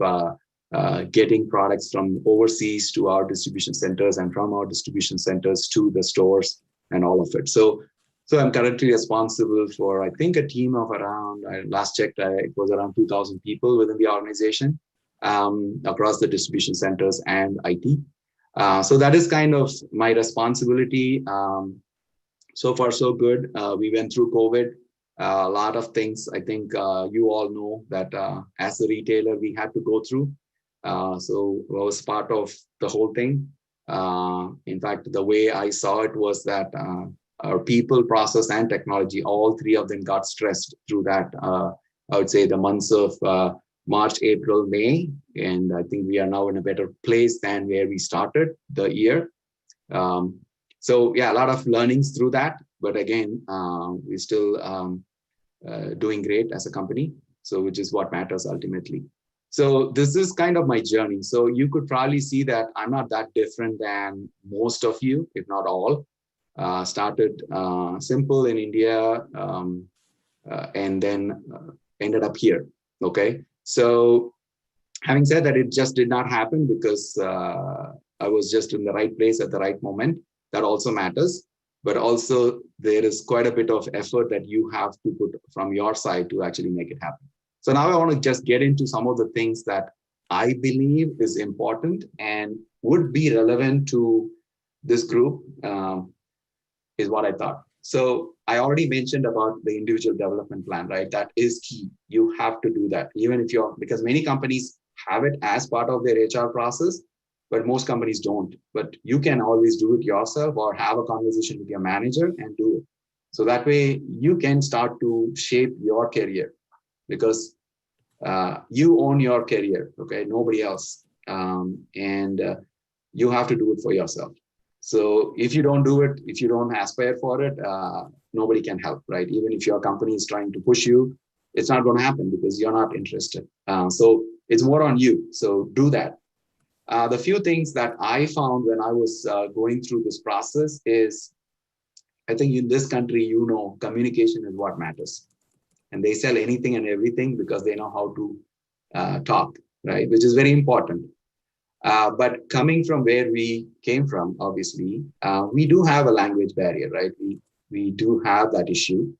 getting products from overseas to our distribution centers and from our distribution centers to the stores and all of it. So I'm currently responsible for, I think, a team of around, last checked, it was around 2,000 people within the organization across the distribution centers and IT. So that is kind of my responsibility. So far, so good. We went through COVID. A lot of things, I think you all know that as a retailer, we had to go through. So I was part of the whole thing. In fact, the way I saw it was that our people, process, and technology, all three of them got stressed through that. I would say the months of March, April, May, and I think we are now in a better place than where we started the year. So yeah, a lot of learnings through that, but again, we're still doing great as a company. So which is what matters ultimately. So this is kind of my journey. So you could probably see that I'm not that different than most of you, if not all. Started simple in India and then ended up here. Okay. So having said that, it just did not happen because I was just in the right place at the right moment. That also matters. But also there is quite a bit of effort that you have to put from your side to actually make it happen. So now I want to just get into some of the things that I believe is important and would be relevant to this group, is what I thought. So I already mentioned about the individual development plan, right? That is key. You have to do that, even if you're, because many companies have it as part of their HR process, but most companies don't. But you can always do it yourself or have a conversation with your manager and do it. So that way you can start to shape your career, because you own your career, okay? Nobody else. And you have to do it for yourself. So if you don't do it, if you don't aspire for it, nobody can help, right? Even if your company is trying to push you, it's not going to happen because you're not interested. So it's more on you. So do that. The few things that I found when I was going through this process is, I think in this country, communication is what matters. And they sell anything and everything because they know how to talk, right? Which is very important. But coming from where we came from, obviously, we do have a language barrier, right? We do have that issue.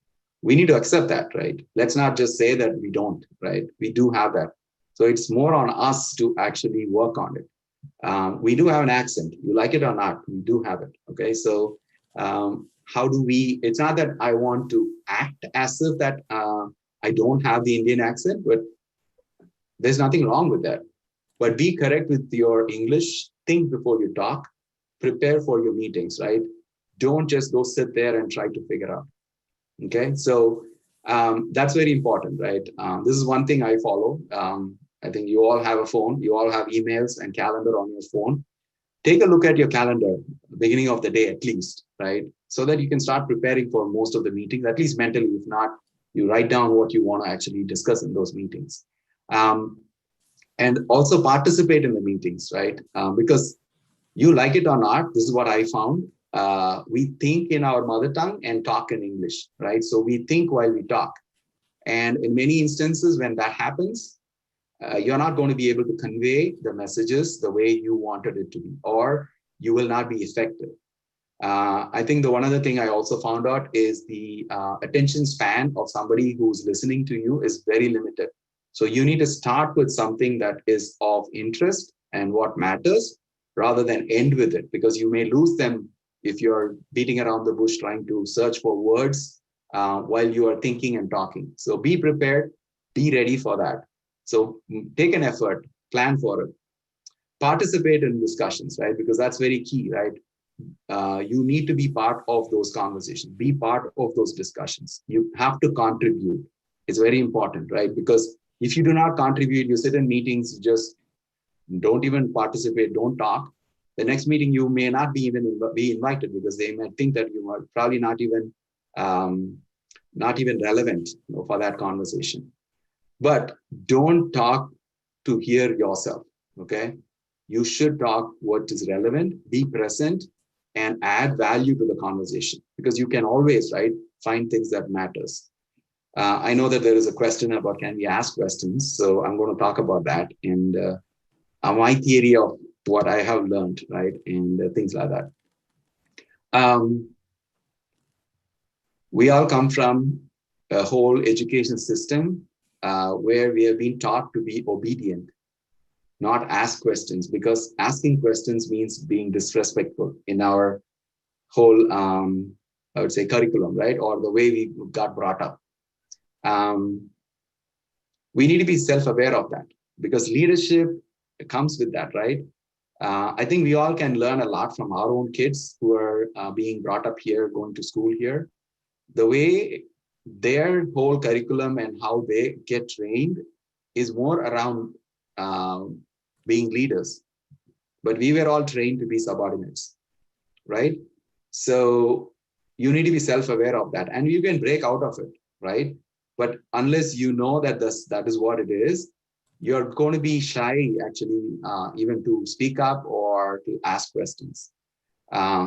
We need to accept that, right? Let's not just say that we don't, right? We do have that. So it's more on us to actually work on it. We do have an accent. You like it or not, we do have it. Okay, so how do we? It's not that I want to act as if that I don't have the Indian accent, but there's nothing wrong with that. But be correct with your English. Think before you talk. Prepare for your meetings, right? Don't just go sit there and try to figure out. Okay, so that's very important, right? This is one thing I follow. I think you all have a phone. You all have emails and calendar on your phone. Take a look at your calendar, beginning of the day at least, right? So that you can start preparing for most of the meetings, at least mentally. If not, you write down what you want to actually discuss in those meetings. And also participate in the meetings, right? Because you like it or not, this is what I found. We think in our mother tongue and talk in English, right? So we think while we talk. And in many instances, when that happens, you're not going to be able to convey the messages the way you wanted it to be, or you will not be effective. I think the one other thing I also found out is the attention span of somebody who's listening to you is very limited. So you need to start with something that is of interest and what matters rather than end with it, because you may lose them if you're beating around the bush trying to search for words while you are thinking and talking. So be prepared, be ready for that. So take an effort, plan for it, participate in discussions, right? Because that's very key, right? You need to be part of those conversations, be part of those discussions. You have to contribute. It's very important, right? Because if you do not contribute, you sit in meetings, you just don't even participate, don't talk. The next meeting, you may not be even be invited because they might think that you are probably not even relevant for that conversation. But don't talk to hear yourself, okay? You should talk what is relevant, be present, and add value to the conversation, because you can always, right, find things that matters. I know that there is a question about can we ask questions, so I'm going to talk about that and my theory of what I have learned, right, and things like that. We all come from a whole education system where we have been taught to be obedient, not ask questions, because asking questions means being disrespectful in our whole, I would say, curriculum, right, or the way we got brought up. We need to be self-aware of that, because leadership comes with that, right? I think we all can learn a lot from our own kids who are being brought up here, going to school here. The way their whole curriculum and how they get trained is more around being leaders. But we were all trained to be subordinates, right? So you need to be self-aware of that, and you can break out of it, right? But unless you know that that is what it is, you're going to be shy, actually, even to speak up or to ask questions.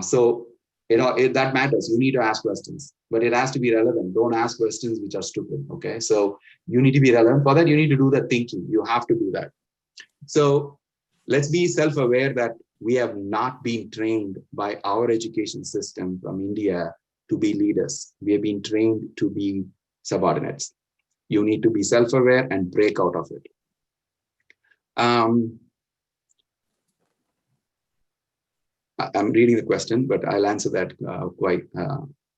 So that matters. You need to ask questions, but it has to be relevant. Don't ask questions which are stupid. Okay, so you need to be relevant. For that, you need to do the thinking. You have to do that. So let's be self-aware that we have not been trained by our education system from India to be leaders. We have been trained to be subordinates. You need to be self-aware and break out of it. I'm reading the question, but I'll answer that quite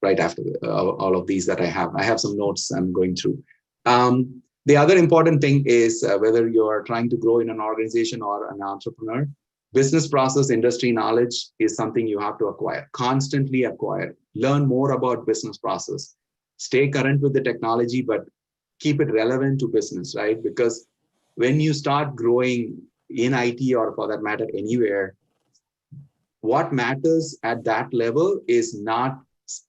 right after all of these that I have. I have some notes I'm going through. The other important thing is whether you're trying to grow in an organization or an entrepreneur, business process, industry knowledge is something you have to acquire, constantly acquire. Learn more about business process. Stay current with the technology, but keep it relevant to business, right? Because when you start growing in IT, or for that matter, anywhere, what matters at that level is not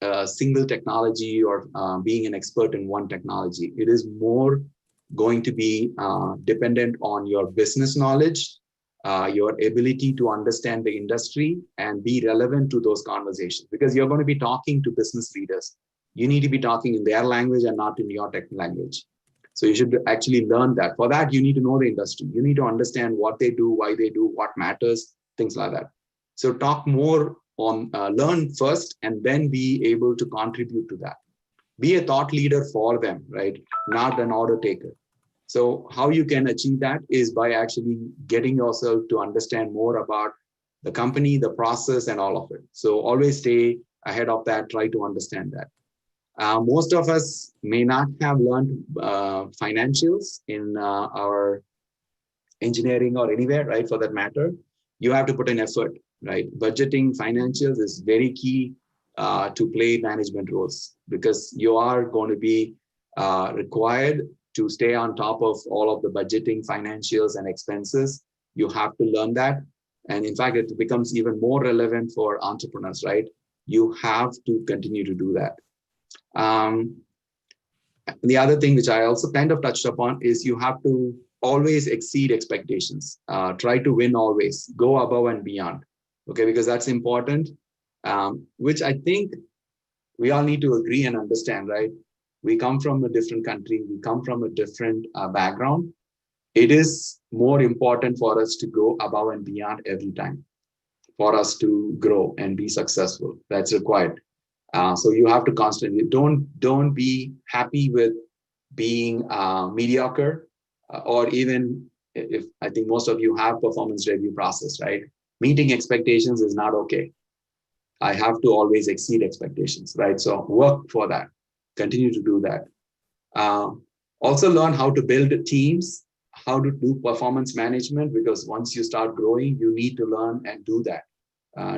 a single technology or being an expert in one technology. It is more going to be dependent on your business knowledge your ability to understand the industry and be relevant to those conversations, because you're going to be talking to business leaders. You need to be talking in their language and not in your tech language. So you should actually learn that. For that, you need to know the industry. You need to understand what they do, why they do, what matters, things like that. So talk more on, learn first, and then be able to contribute to that. Be a thought leader for them, right? Not an order taker. So how you can achieve that is by actually getting yourself to understand more about the company, the process, and all of it. So always stay ahead of that, try to understand that. Most of us may not have learned financials in our engineering or anywhere, right? For that matter, you have to put in effort, right? Budgeting, financials is very key to play management roles, because you are going to be required to stay on top of all of the budgeting, financials, and expenses. You have to learn that. And in fact, it becomes even more relevant for entrepreneurs, right? You have to continue to do that. The other thing which I also kind of touched upon is you have to always exceed expectations. Try to win always. Go above and beyond. Okay, because that's important, which I think we all need to agree and understand, right? We come from a different country. We come from a different background. It is more important for us to go above and beyond every time for us to grow and be successful. That's required. So you have to constantly, don't be happy with being mediocre, or even if I think most of you have performance review process, right? Meeting expectations is not okay. I have to always exceed expectations, right? So work for that. Continue to do that. Also learn how to build teams, how to do performance management, because once you start growing, you need to learn and do that.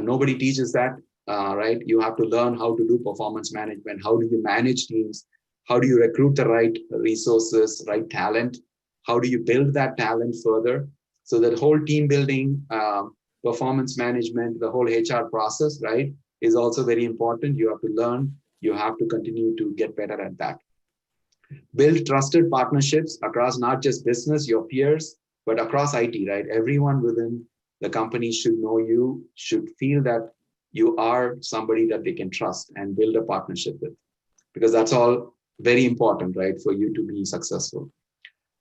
Nobody teaches that. Right? You have to learn how to do performance management. How do you manage teams? How do you recruit the right resources, right talent? How do you build that talent further? So that whole team building, performance management, the whole HR process, right, is also very important. You have to learn. You have to continue to get better at that. Build trusted partnerships across not just business, your peers, but across IT, right? Everyone within the company should know you, should feel that you are somebody that they can trust and build a partnership with, because that's all very important, right, for you to be successful.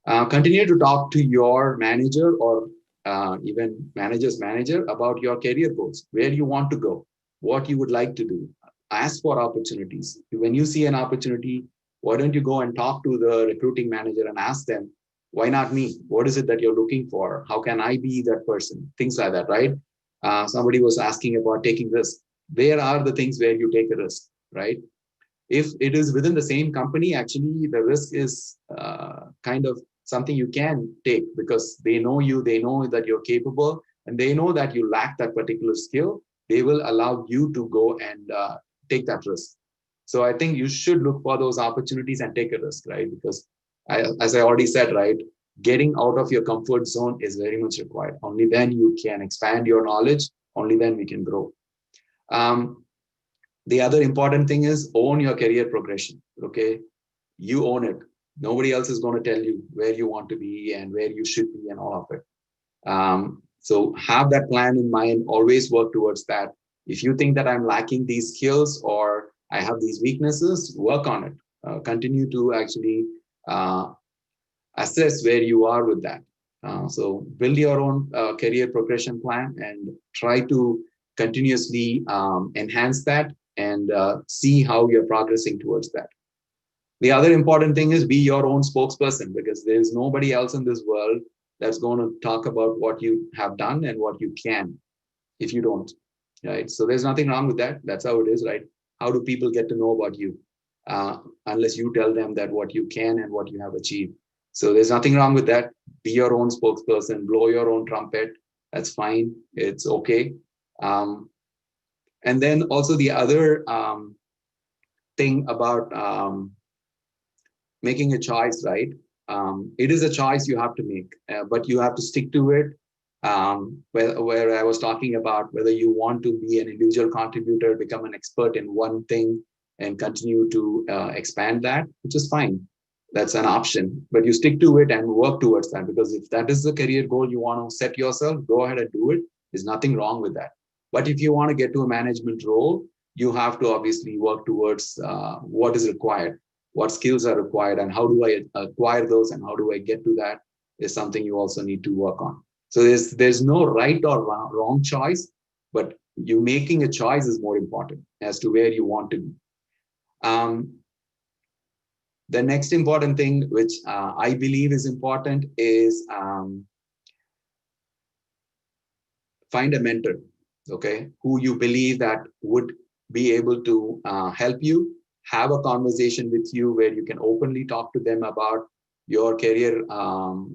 Continue to talk to your manager or even manager's manager about your career goals, where you want to go, what you would like to do. Ask for opportunities. When you see an opportunity, why don't you go and talk to the recruiting manager and ask them, why not me? What is it that you're looking for? How can I be that person? Things like that, right? Somebody was asking about taking risks. Where are the things where you take a risk, right? If it is within the same company, actually the risk is kind of something you can take, because they know you, they know that you're capable, and they know that you lack that particular skill. They will allow you to go and take that risk. So I think you should look for those opportunities and take a risk, right? Because as I already said, right, getting out of your comfort zone is very much required. Only then you can expand your knowledge. Only then we can grow. The other important thing is own your career progression. Okay, you own it. Nobody else is going to tell you where you want to be and where you should be and all of it. So have that plan in mind. Always work towards that. If you think that I'm lacking these skills or I have these weaknesses, work on it. Continue to actually assess where you are with that. So build your own career progression plan and try to continuously enhance that and see how you're progressing towards that. The other important thing is be your own spokesperson, because there's nobody else in this world that's going to talk about what you have done and what you can if you don't, right? So there's nothing wrong with that. That's how it is, right? How do people get to know about you unless you tell them that what you can and what you have achieved? So there's nothing wrong with that. Be your own spokesperson, blow your own trumpet. That's fine. It's okay. And then also the other thing about making a choice, right? It is a choice you have to make, but you have to stick to it. Where I was talking about whether you want to be an individual contributor, become an expert in one thing and continue to expand that, which is fine. that's an option, but you stick to it and work towards that, because if that is the career goal you want to set yourself, go ahead and do it. There's nothing wrong with that. But if you want to get to a management role, you have to obviously work towards what is required, what skills are required, and how do I acquire those, and how do I get to that is something you also need to work on. So there's no right or wrong choice, but you making a choice is more important as to where you want to be. The next important thing, which I believe is important, is find a mentor, okay, who you believe that would be able to help you, have a conversation with you where you can openly talk to them about your career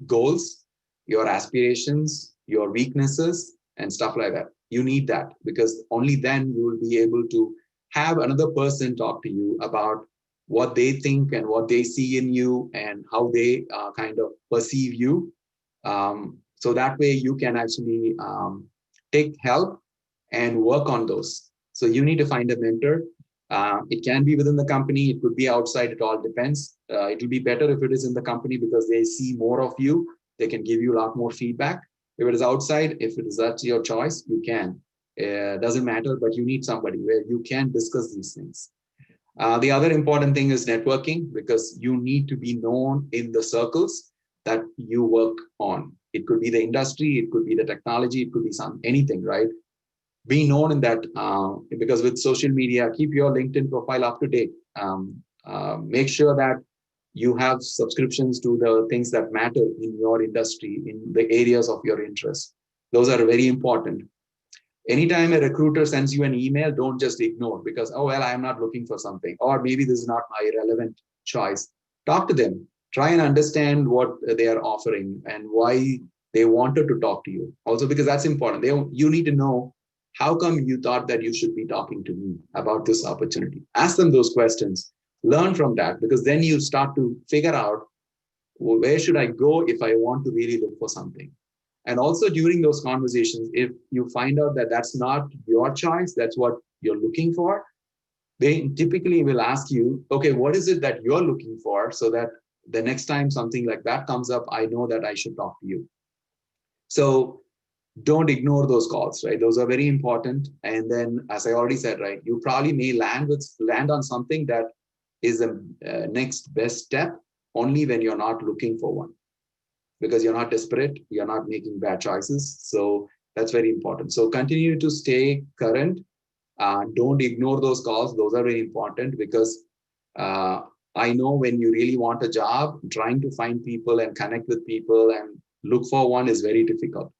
goals, your aspirations, your weaknesses, and stuff like that. You need that, because only then you will be able to have another person talk to you about what they think and what they see in you and how they kind of perceive you. So that way you can actually take help and work on those. So you need to find a mentor. It can be within the company, it could be outside, it all depends. It will be better if it is in the company because they see more of you, they can give you a lot more feedback. If it is outside, if it is that's your choice, you can. Doesn't matter, but you need somebody where you can discuss these things. The other important thing is networking, because you need to be known in the circles that you work on. It could be the industry, it could be the technology, it could be anything, right? Be known in that, because with social media, keep your LinkedIn profile up to date. Make sure that you have subscriptions to the things that matter in your industry, in the areas of your interest. Those are very important. Anytime a recruiter sends you an email, don't just ignore because, oh, well, I'm not looking for something, or maybe this is not my relevant choice. Talk to them. Try and understand what they are offering and why they wanted to talk to you. Also, because that's important. You need to know, how come you thought that you should be talking to me about this opportunity? Ask them those questions. Learn from that, because then you start to figure out, well, where should I go if I want to really look for something? And also during those conversations, if you find out that that's not your choice, that's what you're looking for, they typically will ask you, okay, what is it that you're looking for, so that the next time something like that comes up, I know that I should talk to you. So don't ignore those calls, right? Those are very important. And then, as I already said, right, you probably may land on something that is the next best step only when you're not looking for one, because you're not desperate, you're not making bad choices. So that's very important. So continue to stay current. Don't ignore those calls. Those are very important, because I know when you really want a job, trying to find people and connect with people and look for one is very difficult.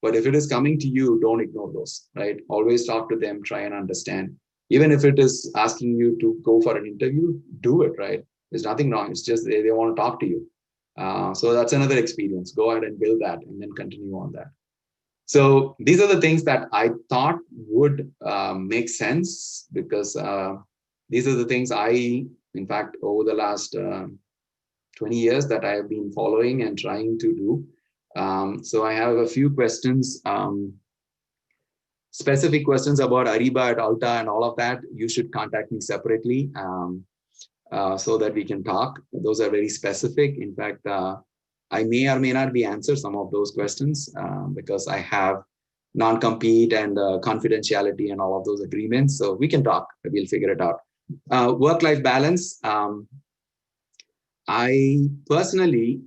But if it is coming to you, don't ignore those, right? Always talk to them, try and understand. Even if it is asking you to go for an interview, do it, right? There's nothing wrong. It's just they want to talk to you. So that's another experience. Go ahead and build that and then continue on that. So these are the things that I thought would make sense, because these are the things in fact, over the last 20 years that I have been following and trying to do. So I have a few questions, specific questions about Ariba at Alta and all of that. You should contact me separately so that we can talk. Those are very specific. In fact, I may or may not be answer some of those questions because I have non-compete and confidentiality and all of those agreements. So we can talk, we'll figure it out. Work-life balance. I personally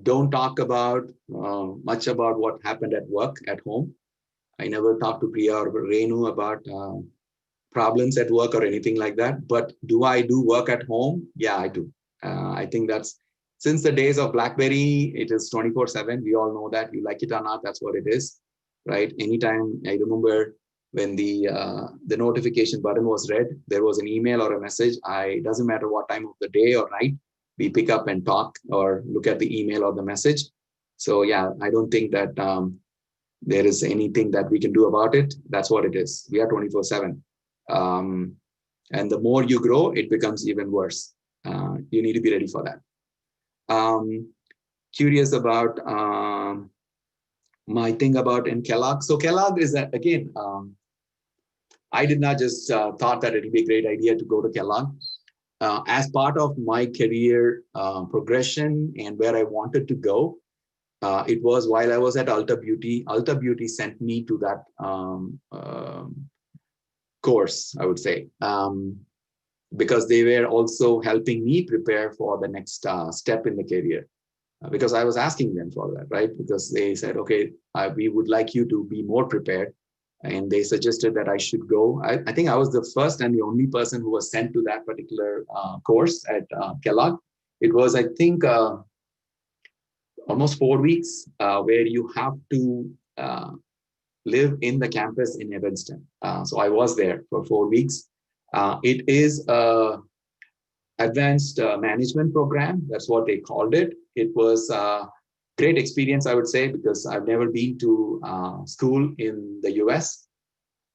don't talk about much about what happened at work at home. I never talked to Priya or Renu about problems at work or anything like that. But do I do work at home? Yeah, I do. I think that's, since the days of BlackBerry, it is 24/7. We all know that. You like it or not, that's what it is, right? Anytime, I remember when the notification button was red, there was an email or a message. It doesn't matter what time of the day or night, we pick up and talk or look at the email or the message. So yeah, I don't think that there is anything that we can do about it. That's what it is. We are 24/7. And the more you grow, it becomes even worse. You need to be ready for that. Curious about my thing about in Kellogg. So Kellogg is that, again, I did not just thought that it would be a great idea to go to Kellogg. as part of my career progression and where I wanted to go, it was while I was at Ulta Beauty. Ulta Beauty sent me to that course, I would say, because they were also helping me prepare for the next step in the career. Because I was asking them for that, right? Because they said, okay, we would like you to be more prepared. And they suggested that I should go. I think I was the first and the only person who was sent to that particular course at Kellogg. It was, I think, almost 4 weeks where you have to live in the campus in Evanston. So I was there for 4 weeks. It is a advanced management program. That's what they called it. It was a great experience, I would say, because I've never been to school in the US.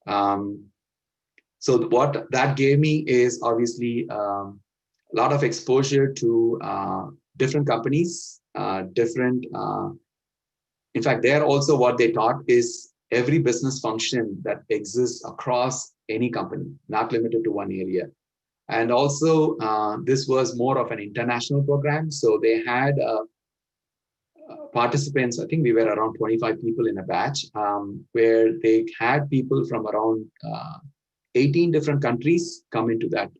So what that gave me is obviously a lot of exposure to different companies, in fact, there also what they taught is every business function that exists across any company, not limited to one area. And also, this was more of an international program. So they had participants, I think we were around 25 people in a batch, where they had people from around 18 different countries come into that.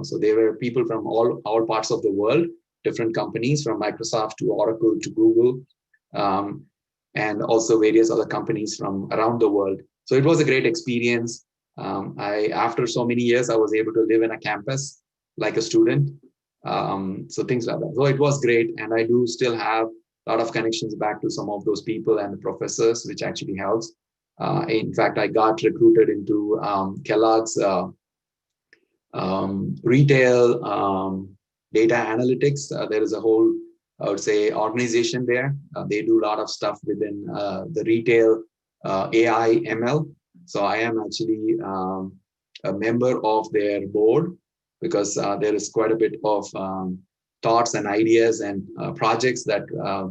So there were people from all parts of the world, different companies from Microsoft to Oracle to Google, and also various other companies from around the world. So it was a great experience. After so many years, I was able to live in a campus like a student. So things like that. So it was great. And I do still have a lot of connections back to some of those people and the professors, which actually helps. In fact, I got recruited into Kellogg's retail data analytics. There is a whole, I would say, organization there. They do a lot of stuff within the retail AI ML. So I am actually a member of their board because there is quite a bit of thoughts and ideas and projects that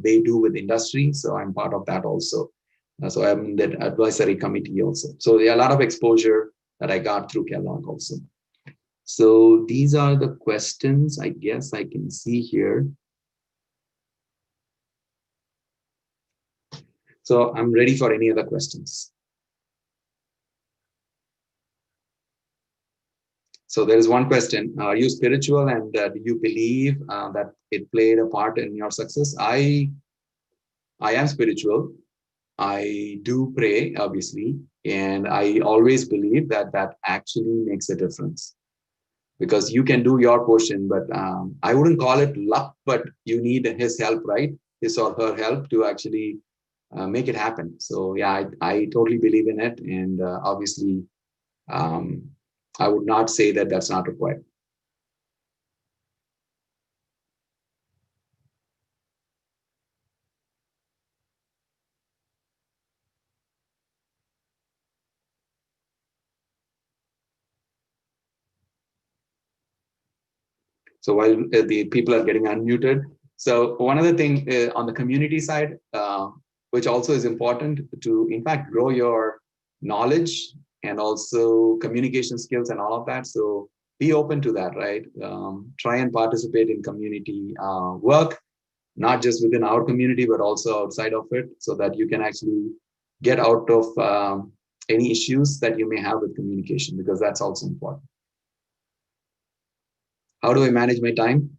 they do with industry. So I'm part of that also. So I'm in that advisory committee also. So there are a lot of exposure that I got through Kellogg also. So these are the questions I guess I can see here. So I'm ready for any other questions. So there is one question. Are you spiritual and do you believe that it played a part in your success? I am spiritual. I do pray, obviously, and I always believe that that actually makes a difference. Because you can do your portion, but I wouldn't call it luck, but you need his help, right? His or her help to actually make it happen. So yeah, I totally believe in it. And obviously, I would not say that that's not required. So while the people are getting unmuted, so one other thing on the community side, which also is important to, in fact, grow your knowledge and also communication skills and all of that. So be open to that, right? Try and participate in community work, not just within our community, but also outside of it, so that you can actually get out of any issues that you may have with communication, because that's also important. How do I manage my time?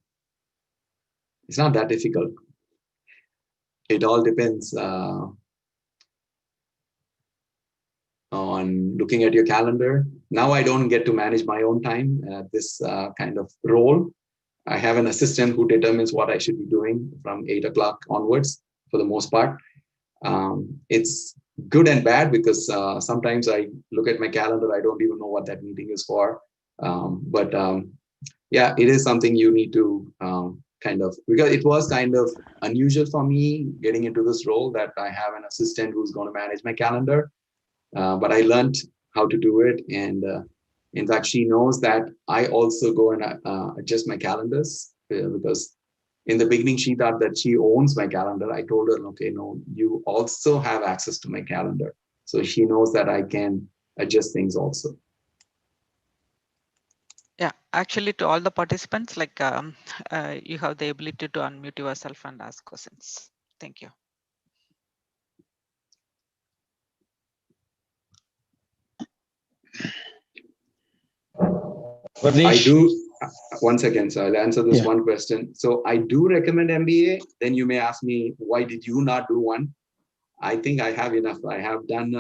It's not that difficult. It all depends on looking at your calendar. Now I don't get to manage my own time at this kind of role. I have an assistant who determines what I should be doing from 8 o'clock onwards for the most part. It's good and bad because sometimes I look at my calendar, I don't even know what that meeting is for. Yeah, it is something you need to kind of, because it was kind of unusual for me getting into this role that I have an assistant who's going to manage my calendar. But I learned how to do it. And in fact, she knows that I also go and adjust my calendars because in the beginning, she thought that she owns my calendar. I told her, okay, no, you also have access to my calendar. So she knows that I can adjust things also. Yeah, actually, to all the participants, like you have the ability to unmute yourself and ask questions. Thank you. I do. One second, so I'll answer this one question. So I do recommend MBA. Then you may ask me, why did you not do one? I think I have enough. I have done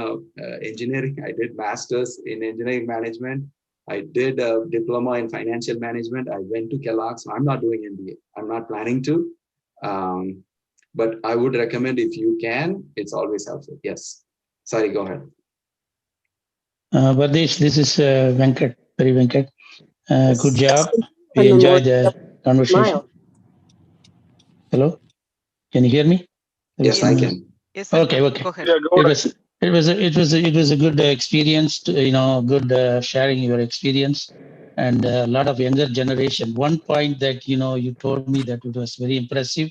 engineering. I did masters in engineering management. I did a diploma in financial management. I went to Kellogg. So I'm not doing MBA. I'm not planning to. But I would recommend if you can, it's always helpful. Yes. Sorry, go ahead. Vardesh, this is Venkat, Peri Venkat. Good job. We enjoyed the conversation. Hello, can you hear me? Yes, I can. Yes, okay, okay. Go ahead. Yeah, go ahead. It was a good experience. Good sharing your experience, and a lot of younger generation. One point that you told me that it was very impressive.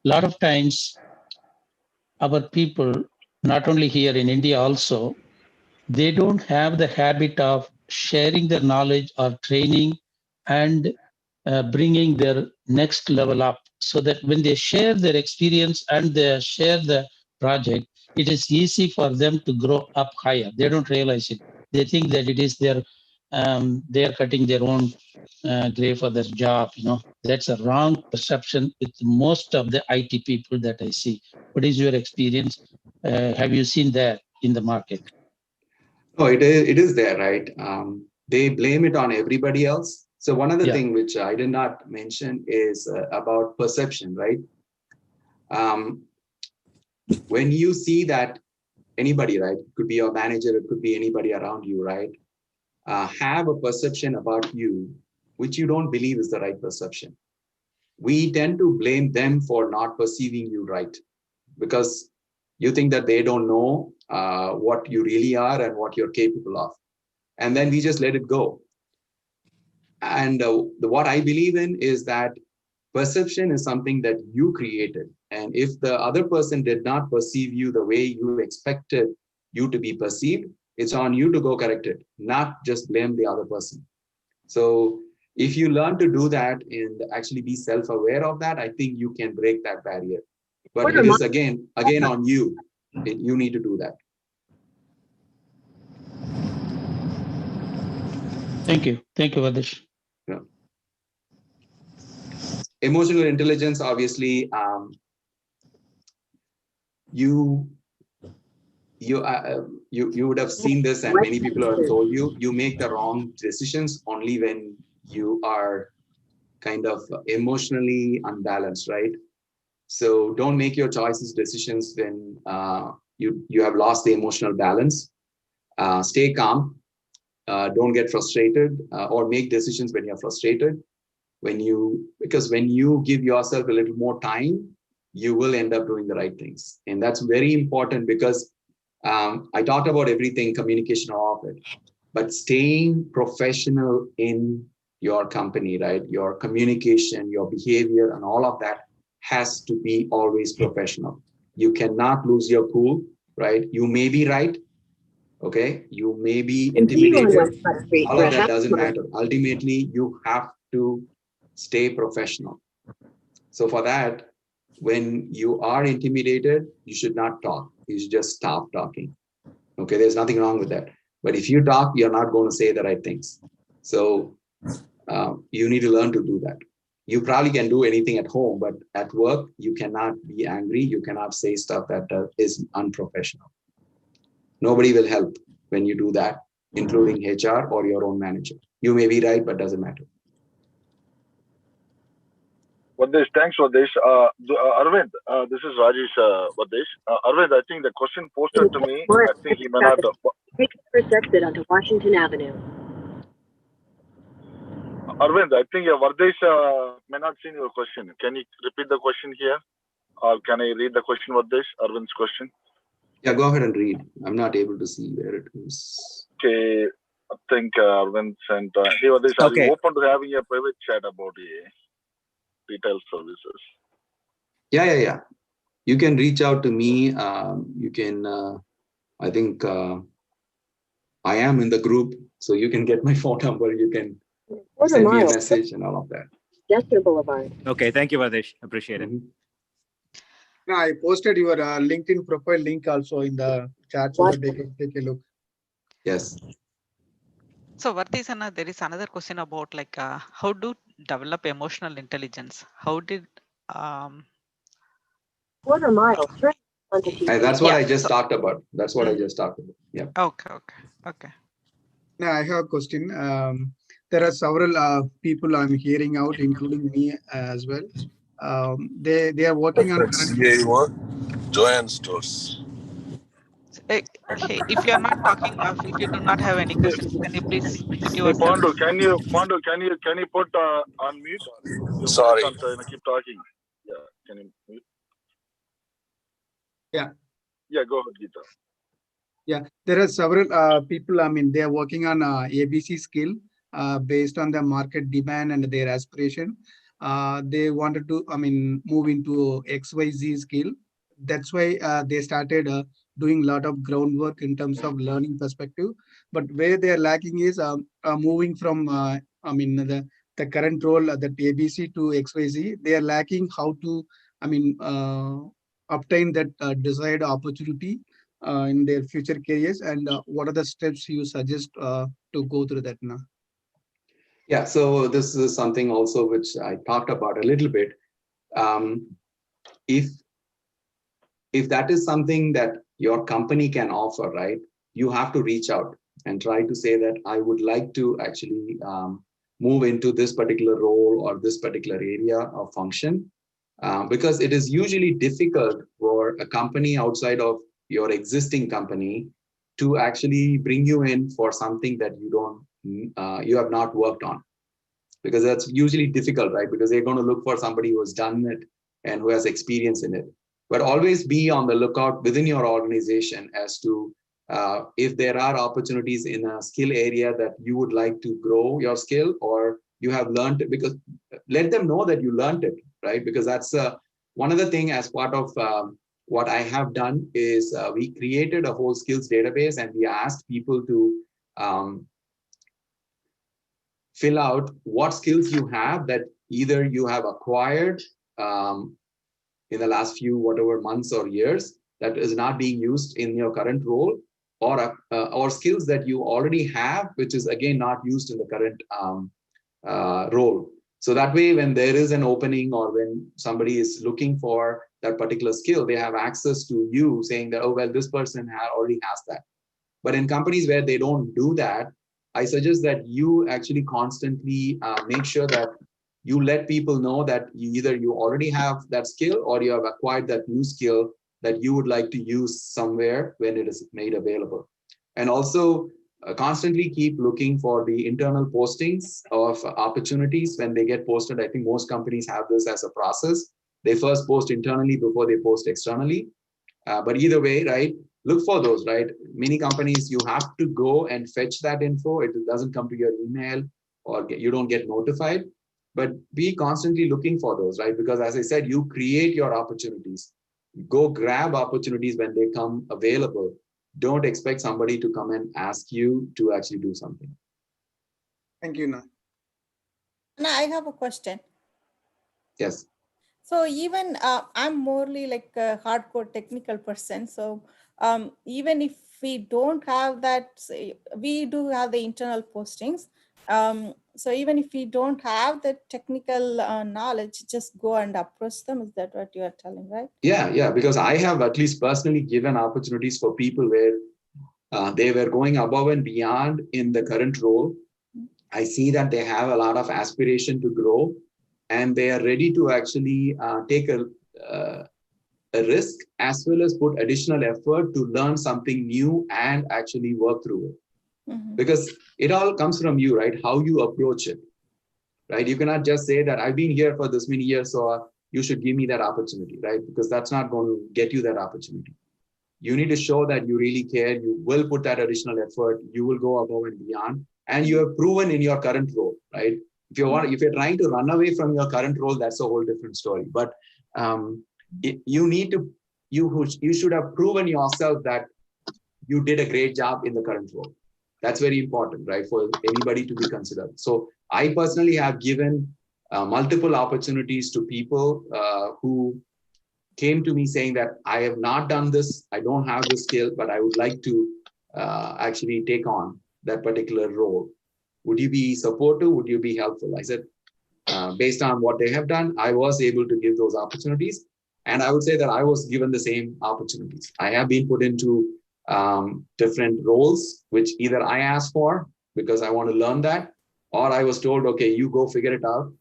A lot of times, our people, not only here in India, also, they don't have the habit of sharing their knowledge or training and bringing their next level up, so that when they share their experience and they share the project, it is easy for them to grow up higher. They don't realize it. They think that it is they are cutting their own grave for their job. That's a wrong perception with most of the IT people that I see. What is your experience? Have you seen that in the market? No, it is there, right? They blame it on everybody else. So one other thing which I did not mention is about perception, right? When you see that anybody, right, it could be your manager, it could be anybody around you, right, have a perception about you which you don't believe is the right perception, we tend to blame them for not perceiving you right, because you think that they don't know what you really are and what you're capable of. And then we just let it go. And what I believe in is that perception is something that you created. And if the other person did not perceive you the way you expected you to be perceived, it's on you to go correct it, not just blame the other person. So if you learn to do that and actually be self-aware of that, I think you can break that barrier. But it is again on you. You need to do that. Thank you, Vardesh. Yeah. Emotional intelligence, obviously, you would have seen this, and many people have told you, you make the wrong decisions only when you are kind of emotionally unbalanced, right? So don't make your decisions when you have lost the emotional balance. Stay calm. Don't get frustrated or make decisions when you're frustrated. Because when you give yourself a little more time, you will end up doing the right things. And that's very important, because I talked about everything, communication, all of it, but staying professional in your company, right? Your communication, your behavior, and all of that has to be always professional. You cannot lose your cool, right? You may be right. Okay. You may be intimidated. All of that doesn't matter. Ultimately, you have to stay professional. So for that, when you are intimidated, you should not talk. You should just stop talking. Okay, there's nothing wrong with that. But if you talk, you're not going to say the right things. So you need to learn to do that. You probably can do anything at home, but at work, you cannot be angry. You cannot say stuff that is unprofessional. Nobody will help when you do that, including HR or your own manager. You may be right, but doesn't matter. Vardesh, thanks, Vardesh. Arvind, this is Rajesh Vardesh. Arvind, I think the question posted to me, I think he may not. Take the first exit onto Washington Avenue. Arvind, I think Vardesh may not seen your question. Can you repeat the question here? Or can I read the question, Vardesh? Arvind's question? Yeah, go ahead and read. I'm not able to see where it is. Okay, I think Arvind sent, hey Vardesh, are you open to having a private chat about the retail services? Yeah. You can reach out to me. You can, I think I am in the group, so you can get my phone number. You can Quarter send me a mile, message and all of that. Dexter Boulevard. Okay, thank you, Vardesh. Appreciate it. Mhm. No, I posted your LinkedIn profile link also in the chat so that they can take a look. Yes. So Vardhesana, there is another question about like how to develop emotional intelligence. How did Quarter mile, turn onto TC. That's what Yeah, I just so- talked about. That's what I Mhm. just talked about. Yeah. okay. Now I have a question. There are several people I'm hearing out, including me as well. They are working on current. CA1, Joanne Stores. Hey, if you are not talking, if you do not have any questions, can you please mute Hey, yourself? Pandu, can you put on mute? Your Sorry. voice on, keep talking. Yeah, can you mute? Yeah. Yeah, go ahead, Geeta. Yeah, there are several people. I mean, they are working on ABC skill based on the market demand and their aspiration. They wanted to, I mean, move into XYZ skill. That's why they started doing a lot of groundwork in terms of learning perspective. But where they are lacking is moving from, I mean, the current role that ABC to XYZ. They are lacking how to, I mean, obtain that desired opportunity in their future careers, and what are the steps you suggest to go through that now? Yeah. So this is something also which I talked about a little bit. If that is something that your company can offer, right, you have to reach out and try to say that I would like to actually move into this particular role or this particular area of function, because it is usually difficult for a company outside of your existing company to actually bring you in for something that you have not worked on, because that's usually difficult, right? Because they're going to look for somebody who has done it and who has experience in it. But always be on the lookout within your organization as to if there are opportunities in a skill area that you would like to grow your skill, or you have learned it, because let them know that you learned it, right? Because that's one of the things as part of what I have done is we created a whole skills database, and we asked people to fill out what skills you have that either you have acquired in the last few whatever months or years that is not being used in your current role, or skills that you already have, which is again not used in the current role. So that way, when there is an opening or when somebody is looking for that particular skill, they have access to you saying that, oh, well, this person already has that. But in companies where they don't do that, I suggest that you actually constantly make sure that you let people know that either you already have that skill or you have acquired that new skill that you would like to use somewhere when it is made available. And also constantly keep looking for the internal postings of opportunities when they get posted. I think most companies have this as a process. They first post internally before they post externally. But either way, right, look for those, right? Many companies, you have to go and fetch that info. It doesn't come to your email or you don't get notified, but be constantly looking for those, right? Because as I said, you create your opportunities. Go grab opportunities when they come available. Don't expect somebody to come and ask you to actually do something. Thank you, Na. Now I have a question. Yes. So even I'm morely like a hardcore technical person. So even if we don't have that, we do have the internal postings. So even if we don't have the technical knowledge, just go and approach them. Is that what you are telling, right? Yeah, because I have at least personally given opportunities for people where they were going above and beyond in the current role. I see that they have a lot of aspiration to grow, and they are ready to actually take a risk as well as put additional effort to learn something new and actually work through it. Mm-hmm. Because it all comes from you, right? How you approach it, right? You cannot just say that I've been here for this many years, so you should give me that opportunity, right? Because that's not going to get you that opportunity. You need to show that you really care. You will put that additional effort. You will go above and beyond, and you have proven in your current role, right? If you're trying to run away from your current role, that's a whole different story. But you should have proven yourself that you did a great job in the current role. That's very important, right? For anybody to be considered. So I personally have given multiple opportunities to people who came to me saying that I have not done this, I don't have the skill, but I would like to actually take on that particular role. Would you be supportive? Would you be helpful? I said, based on what they have done, I was able to give those opportunities. And I would say that I was given the same opportunities. I have been put into different roles, which either I asked for because I want to learn that, or I was told, okay, you go figure it out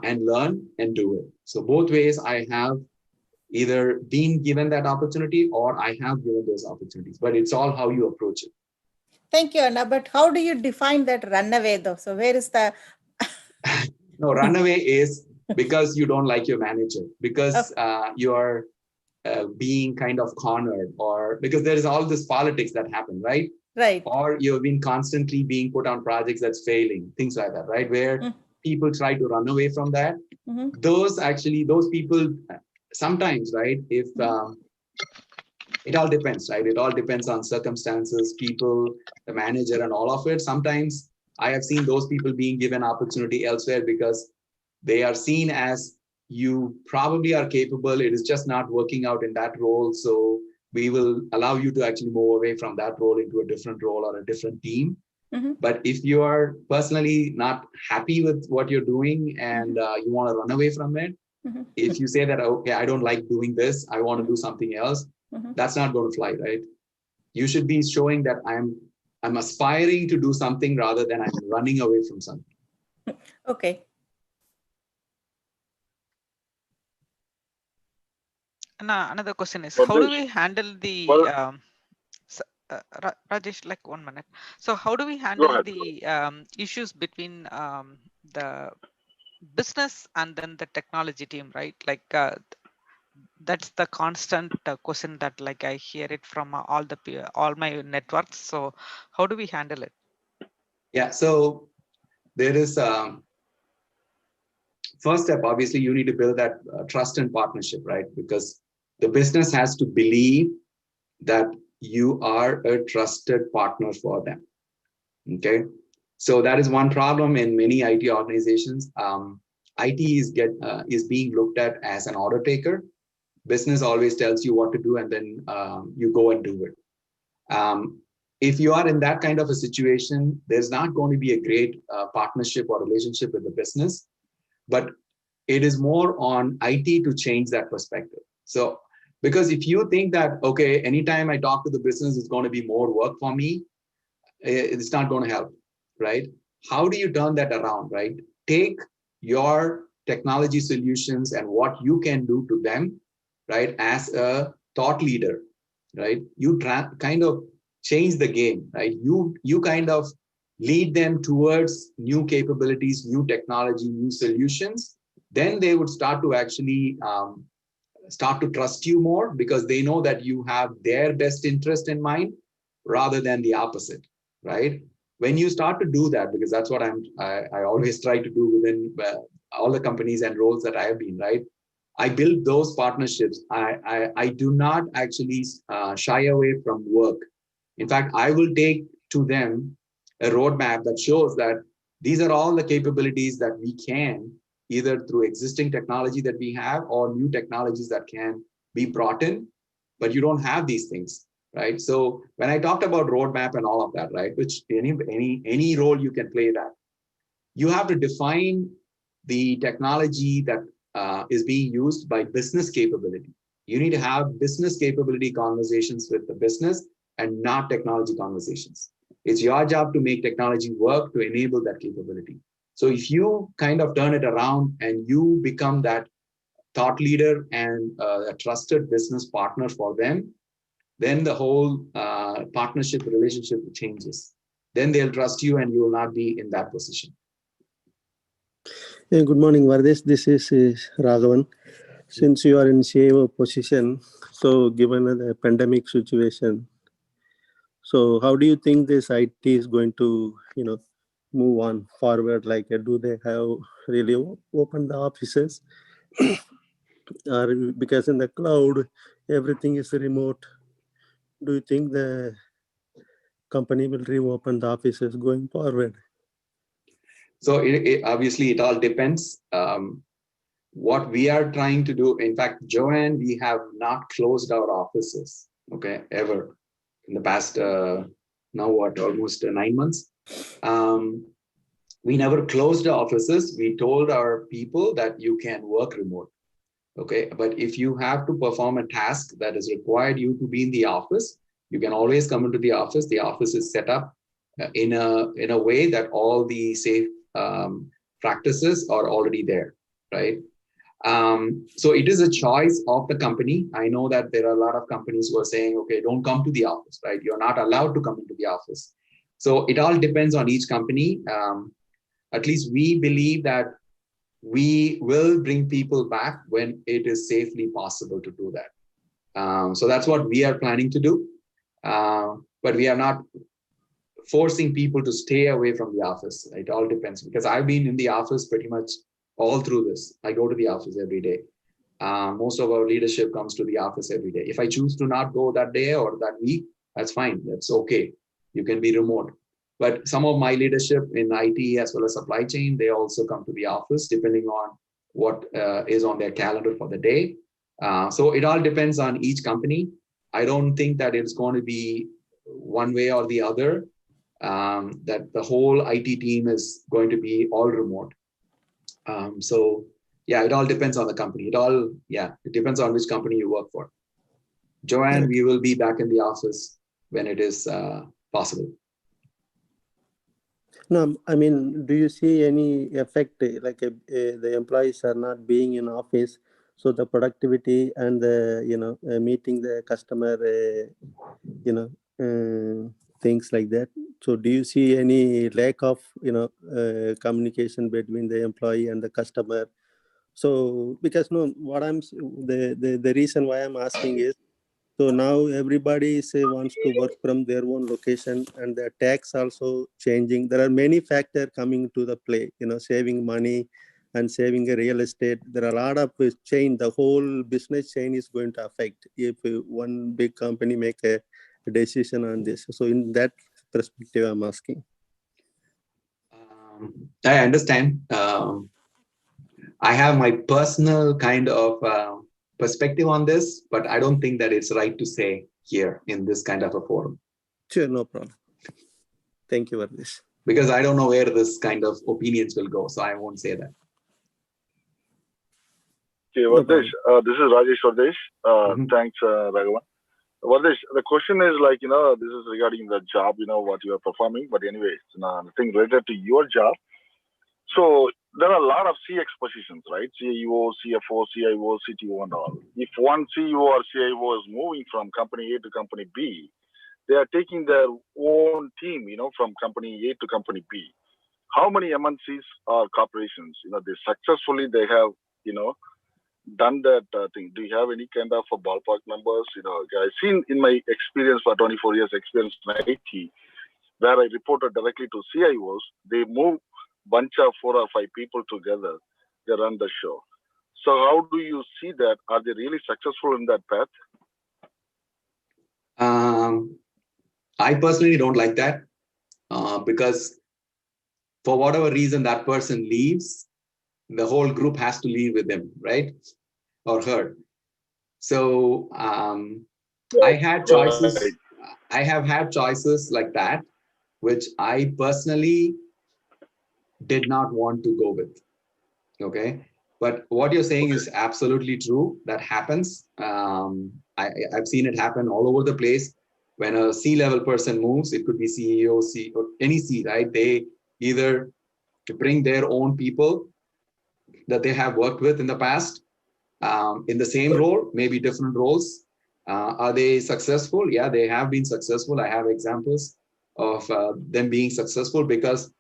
and learn and do it. So both ways I have either been given that opportunity or I have given those opportunities, but it's all how you approach it. Thank you, Anna. But how do you define that runaway though? So where is the... No, runaway is because you don't like your manager, because you are being kind of cornered, or because there is all this politics that happen, right? Right. Or you've been constantly being put on projects that's failing, things like that, right? Where people try to run away from that. Those people sometimes, right? If it all depends, right? It all depends on circumstances, people, the manager, and all of it. Sometimes I have seen those people being given opportunity elsewhere because they are seen as, you probably are capable, it is just not working out in that role, so we will allow you to actually move away from that role into a different role or a different team. But if you are personally not happy with what you're doing and you want to run away from it, if you say that, okay, I don't like doing this, I want to do something else, that's not going to fly, right? You should be showing that I'm aspiring to do something rather than I'm running away from something. Okay. Another question is, how do we handle the Rajesh, like 1 minute. So how do we handle the issues between the business and then the technology team, right? Like that's the constant question that like I hear it from all my networks. So how do we handle it? Yeah, so there is first step, obviously you need to build that trust and partnership, right? Because the business has to believe that you are a trusted partner for them. Okay, so that is one problem in many IT organizations. IT is being looked at as an order taker. Business always tells you what to do, and then you go and do it. If you are in that kind of a situation, there's not going to be a great partnership or relationship with the business, but it is more on IT to change that perspective. So, because if you think that, okay, anytime I talk to the business, it's going to be more work for me, it's not going to help, right? How do you turn that around, right? Take your technology solutions and what you can do to them, right, as a thought leader, right? You kind of change the game, right? You kind of lead them towards new capabilities, new technology, new solutions. Then they would start to actually start to trust you more, because they know that you have their best interest in mind rather than the opposite, right? When you start to do that, because that's what I always try to do within all the companies and roles that I have been, right? I build those partnerships. I do not actually shy away from work. In fact, I will take to them a roadmap that shows that these are all the capabilities that we can, either through existing technology that we have or new technologies that can be brought in, but you don't have these things, right? So when I talked about roadmap and all of that, right, which any role you can play that, you have to define the technology that is being used by business capability. You need to have business capability conversations with the business and not technology conversations. It's your job to make technology work to enable that capability. So if you kind of turn it around and you become that thought leader and a trusted business partner for them, then the whole partnership relationship changes. Then they'll trust you and you will not be in that position. Hey, good morning, Vardesh. This is Raghavan. Since you are in CIO position, so given the pandemic situation, so how do you think this IT is going to, move on forward? Like, do they have really opened the offices? Or because in the cloud, everything is remote. Do you think the company will reopen the offices going forward? So obviously it all depends. What we are trying to do, in fact, Joanne, we have not closed our offices, okay, ever in the past, now what, almost 9 months. We never closed the offices. We told our people that you can work remote, okay? But if you have to perform a task that is required you to be in the office, you can always come into the office. The office is set up in a way that all the safe practices are already there, right? So it is a choice of the company. I know that there are a lot of companies who are saying, okay, don't come to the office, right? You're not allowed to come into the office. So it all depends on each company. At least we believe that we will bring people back when it is safely possible to do that. So that's what we are planning to do. But we are not forcing people to stay away from the office. It all depends, because I've been in the office pretty much all through this. I go to the office every day. Most of our leadership comes to the office every day. If I choose to not go that day or that week, that's fine. That's okay. You can be remote. But some of my leadership in IT as well as supply chain, they also come to the office depending on what is on their calendar for the day. So it all depends on each company. I don't think that it's going to be one way or the other, that the whole IT team is going to be all remote. So yeah, it all depends on the company. It depends on which company you work for. Joanne, we will be back in the office when it is possible. No, I mean, do you see any effect, like the employees are not being in office, so the productivity and the, meeting the customer, things like that? So do you see any lack of, communication between the employee and the customer? So, because the reason why I'm asking is, so now everybody wants to work from their own location, and the tax also changing. There are many factors coming to the play, saving money and saving a real estate. There are a lot of chain. The whole business chain is going to affect if one big company make a decision on this. So in that perspective, I'm asking. I understand. I have my personal kind of perspective on this, but I don't think that it's right to say here in this kind of a forum. Sure, no problem. Thank you for this. Because I don't know where this kind of opinions will go, so I won't say that. Okay, Vardesh, this is Rajesh Vardesh. Thanks, Raghavan. Vardesh, the question is like, this is regarding the job, what you are performing, but anyway, it's nothing related to your job. So there are a lot of CX positions, right? CEO, CFO, CIO, CTO and all. If one CEO or CIO is moving from company A to company B, they are taking their own team, from company A to company B. How many MNCs or corporations, they have, done that thing? Do you have any kind of ballpark numbers? I've seen in my experience for 24 years experience in IT, where I reported directly to CIOs, they move bunch of 4 or 5 people together, they run the show. So how do you see that? Are they really successful in that path? I personally don't like that because for whatever reason that person leaves, the whole group has to leave with them, right? Or her. So I had choices. I have had choices like that, which I personally did not want to go with. Okay. But what you're saying is absolutely true. That happens. I've seen it happen all over the place. When a C-level person moves, it could be CEO, or any C, right? They either bring their own people that they have worked with in the past in the same role, maybe different roles. Are they successful? Yeah, they have been successful. I have examples of them being successful because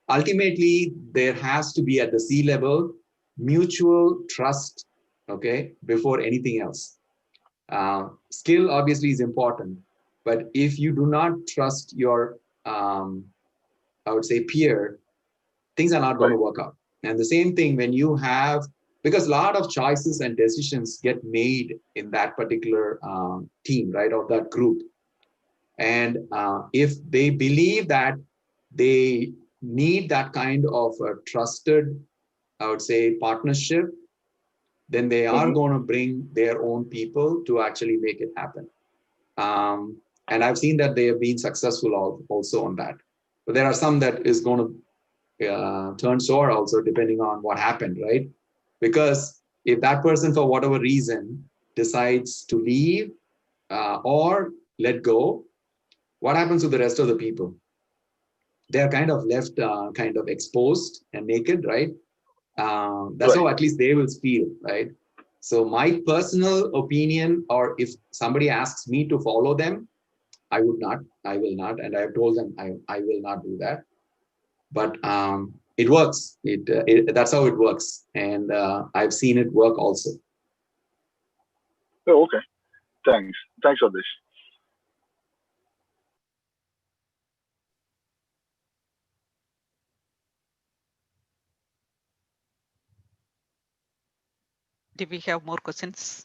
ultimately there has to be at the C level mutual trust, okay, before anything else. Skill obviously is important, but if you do not trust your, I would say, peer, things are not going to work out. And the same thing when you have, because a lot of choices and decisions get made in that particular team, right, or that group. And if they believe that they need that kind of a trusted, I would say, partnership, then they are going to bring their own people to actually make it happen. And I've seen that they have been successful also on that. But there are some that is going to turn sour also, depending on what happened, right? Because if that person, for whatever reason, decides to leave or let go, what happens to the rest of the people? They're kind of left kind of exposed and naked, right? That's how at least they will feel, right? So my personal opinion, or if somebody asks me to follow them, I will not, and I've told them I will not do that. But it works. That's how it works, and I've seen it work also. Oh, okay. Thanks for this. Do we have more questions?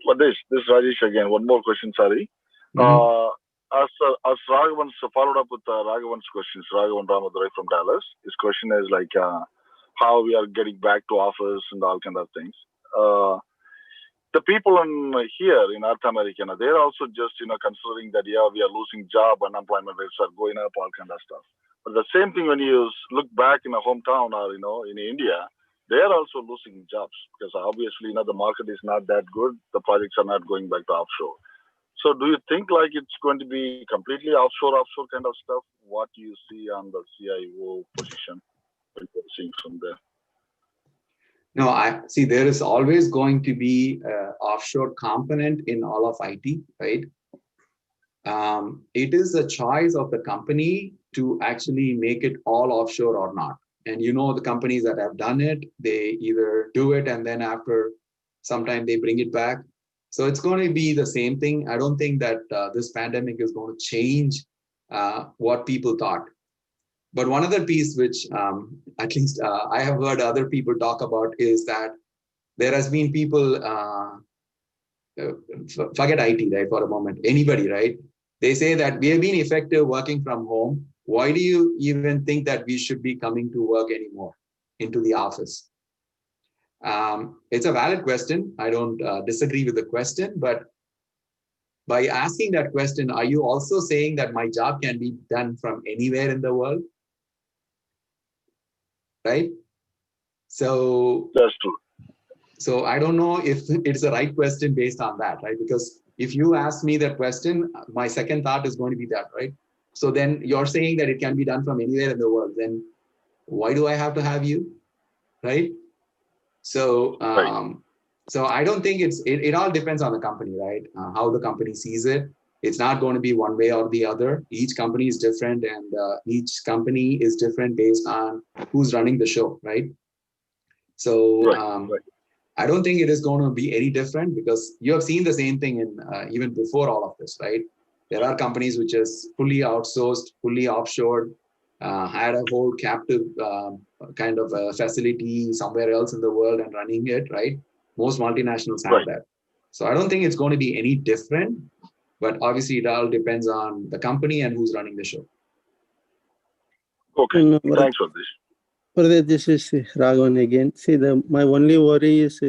But this is Rajesh again. One more question, sorry. As Raghavan's followed up with Raghavan's questions, Raghavan Ramadurai from Dallas. His question is like how we are getting back to office and all kind of things. The people here in North America, they're also just considering that we are losing job, unemployment rates are going up, all kind of stuff. But the same thing when you look back in a hometown or in India, they are also losing jobs because obviously the market is not that good. The projects are not going back to offshore. So do you think like it's going to be completely offshore kind of stuff? What do you see on the CIO position when you're seeing from there? No, I see there is always going to be an offshore component in all of IT, right? It is a choice of the company to actually make it all offshore or not. And the companies that have done it, they either do it and then after some time they bring it back. So it's going to be the same thing. I don't think that this pandemic is going to change what people thought. But one other piece which at least I have heard other people talk about is that there has been people, forget IT, right, for a moment, anybody, right? They say that we have been effective working from home. Why do you even think that we should be coming to work anymore into the office? It's a valid question. I don't disagree with the question, but by asking that question, are you also saying that my job can be done from anywhere in the world? Right? So that's true. So I don't know if it's the right question based on that, right? Because if you ask me that question, my second thought is going to be that, right? So then you're saying that it can be done from anywhere in the world. Then why do I have to have you, right? So so I don't think it all depends on the company, right? How the company sees it. It's not going to be one way or the other. Each company is different, and each company is different based on who's running the show, right? So I don't think it is going to be any different because you have seen the same thing in even before all of this, right? There are companies which is fully outsourced, fully offshore, had a whole captive kind of facility somewhere else in the world and running it, right? Most multinationals have that. So I don't think it's going to be any different, but obviously it all depends on the company and who's running the show. Okay, thanks for this. This is Raghavan again. See, my only worry is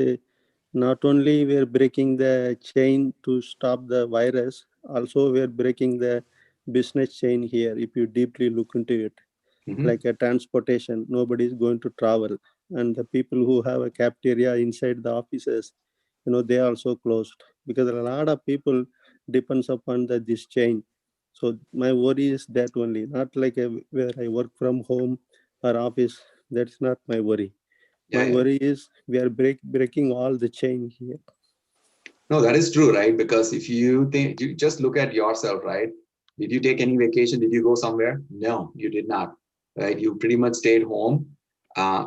not only we're breaking the chain to stop the virus, also we're breaking the business chain here. If you deeply look into it, like a transportation, nobody is going to travel. And the people who have a cafeteria inside the offices, they are also closed because a lot of people depends upon this chain. So my worry is that only, not like where I work from home or office. That's not my worry. My worry is we are breaking all the chain here. No, that is true, right? Because if you think, you just look at yourself, right? Did you take any vacation? Did you go somewhere? No, you did not, right? You pretty much stayed home.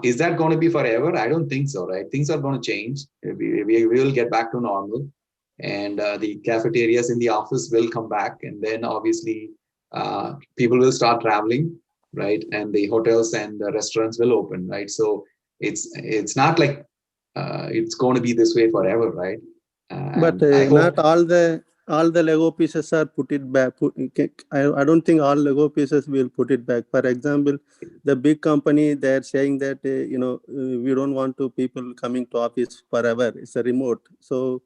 Is that going to be forever? I don't think so, right? Things are going to change. We will get back to normal, and the cafeterias in the office will come back, and then obviously people will start traveling. right? And the hotels and the restaurants will open, right? So it's not like it's going to be this way forever, right? But not all the Lego pieces are put it back. I don't think all Lego pieces will put it back. For example, the big company, they're saying that we don't want to people coming to office forever. It's a remote. So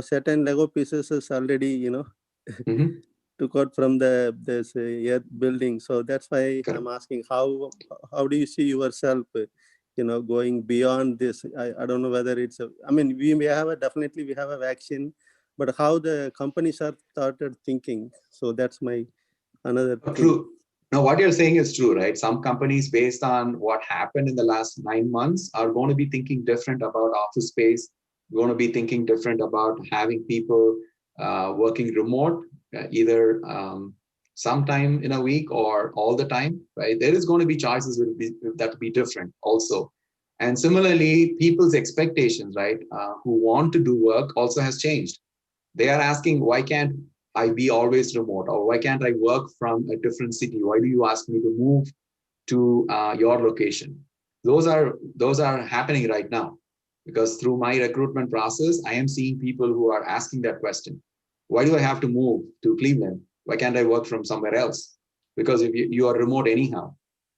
certain Lego pieces is already took out from this building. So that's why I'm asking how do you see yourself going beyond this? I don't know whether it's I mean, we have definitely we have a vaccine, but how the companies are started thinking. So that's my another thing. True. No, what you're saying is true, right? Some companies, based on what happened in the last 9 months, are going to be thinking different about office space, going to be thinking different about having people working remote, either sometime in a week or all the time, right? There is going to be choices that will be different also. And similarly, people's expectations, right, who want to do work also has changed. They are asking, why can't I be always remote? Or why can't I work from a different city? Why do you ask me to move to your location? Those are happening right now, because through my recruitment process, I am seeing people who are asking that question. Why do I have to move to Cleveland? Why can't I work from somewhere else? Because if you are remote anyhow.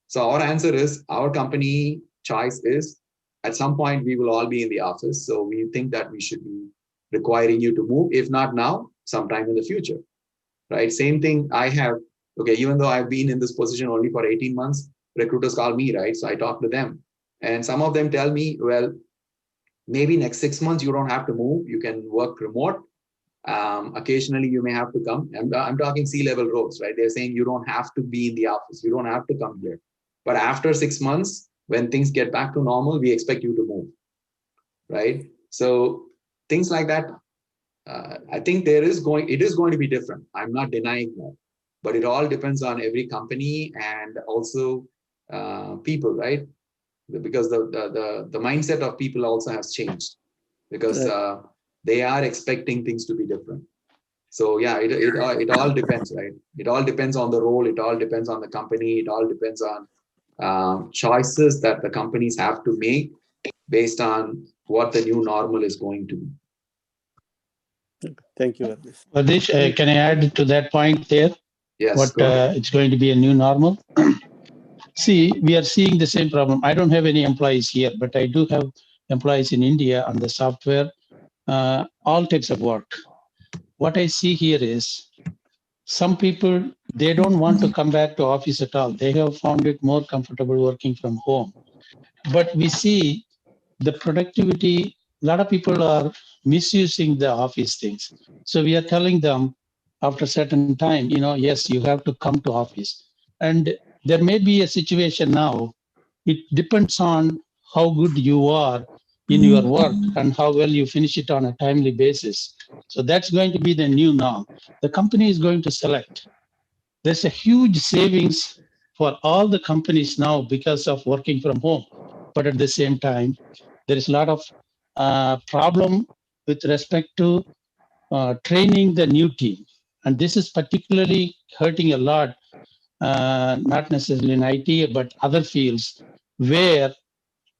So our answer is, our company choice is, at some point we will all be in the office. So we think that we should be requiring you to move, if not now, sometime in the future, right? Same thing I have, okay, even though I've been in this position only for 18 months, recruiters call me, right? So I talk to them. And some of them tell me, well, maybe next 6 months, you don't have to move. You can work remote. Occasionally you may have to come. I'm talking C-level roles, right? They're saying you don't have to be in the office. You don't have to come here. But after 6 months, when things get back to normal, we expect you to move, right? So things like that, I think it is going to be different. I'm not denying that, but it all depends on every company and also people, right? Because the mindset of people also has changed, because they are expecting things to be different. So yeah, it all depends, right? It all depends on the role. It all depends on the company. It all depends on choices that the companies have to make based on what the new normal is going to be. Thank you. Rajesh, can I add to that point there? Yes. It's going to be a new normal. See, we are seeing the same problem. I don't have any employees here, but I do have employees in India on the software, all types of work. What I see here is some people, they don't want to come back to office at all. They have found it more comfortable working from home. But we see the productivity, a lot of people are misusing the office things. So we are telling them after a certain time, yes, you have to come to office. And there may be a situation now, it depends on how good you are in your work and how well you finish it on a timely basis. So that's going to be the new norm. The company is going to select. There's a huge savings for all the companies now because of working from home. But at the same time, there is a lot of problem with respect to training the new team. And this is particularly hurting a lot, not necessarily in IT, but other fields where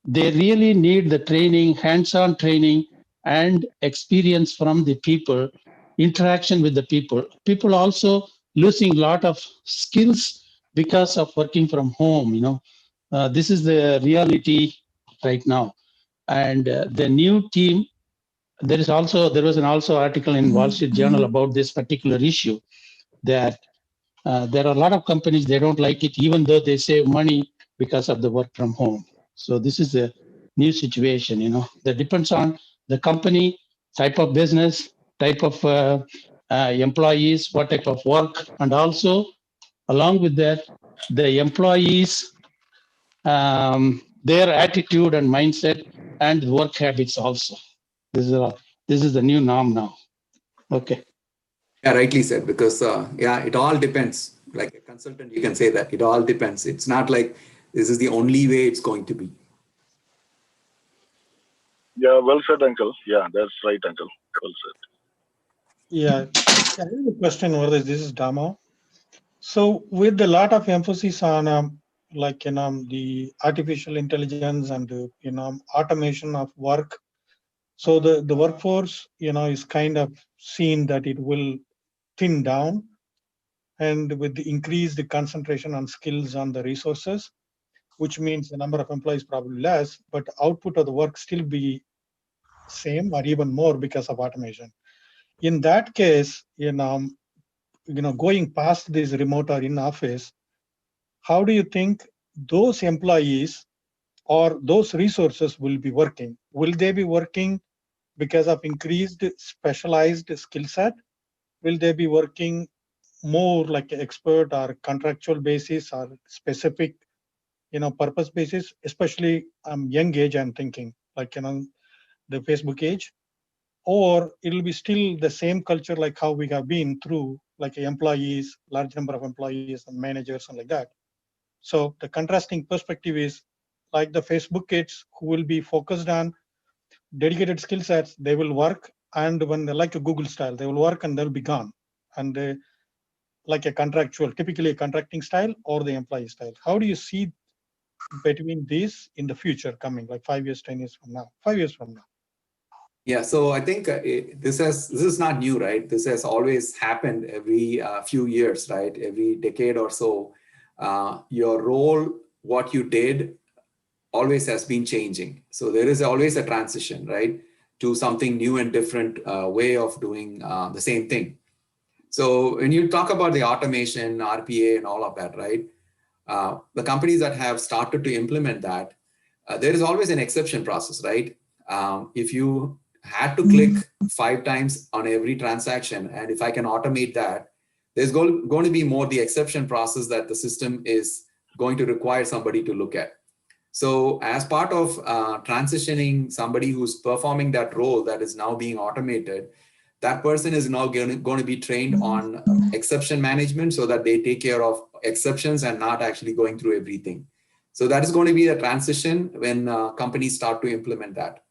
they really need the training, hands-on training and experience from the people, interaction with the people. People also losing a lot of skills because of working from home. This is the reality right now. And the new team, there was an article in Wall Street Journal about this particular issue, that there are a lot of companies, they don't like it, even though they save money because of the work from home. So this is a new situation, that depends on the company, type of business, type of employees, what type of work, and also along with that, the employees, their attitude and mindset and work habits also. This is the new norm now. Okay. Yeah, rightly said, because it all depends. Like a consultant, you can say that it all depends. It's not like this is the only way it's going to be. Yeah, well said, Uncle. Yeah, that's right, Uncle. Well said. Yeah, I have a question over this. This is Damo. So with a lot of emphasis on like, the artificial intelligence and, automation of work. So the workforce, is kind of seen that it will thin down, and with the increased concentration on skills on the resources, which means the number of employees probably less, but output of the work still be same or even more because of automation. In that case, going past this remote or in office, how do you think those employees or those resources will be working? Will they be working because of increased specialized skill set? Will they be working more like an expert or contractual basis or specific, purpose basis? Especially young age, I'm thinking, like, the Facebook age, or it'll be still the same culture like how we have been through, like employees, large number of employees and managers and like that. So the contrasting perspective is like the Facebook kids who will be focused on dedicated skill sets, they will work, and when they like a Google style, they will work and they'll be gone. And they, like a contractual, typically a contracting style or the employee style. How do you see between these in the future coming, like 5 years, 10 years from now, 5 years from now? Yeah, so I think this is not new, right? This has always happened every few years, right? Every decade or so, your role, what you did, always has been changing. So there is always a transition, right, to something new and different way of doing the same thing. So when you talk about the automation, RPA, and all of that, right? The companies that have started to implement that, there is always an exception process, right? If you had to click 5 times on every transaction, and if I can automate that, there's going to be more the exception process that the system is going to require somebody to look at. So as part of transitioning somebody who's performing that role that is now being automated, that person is now going to be trained on exception management so that they take care of exceptions and not actually going through everything. So that is going to be a transition when companies start to implement that.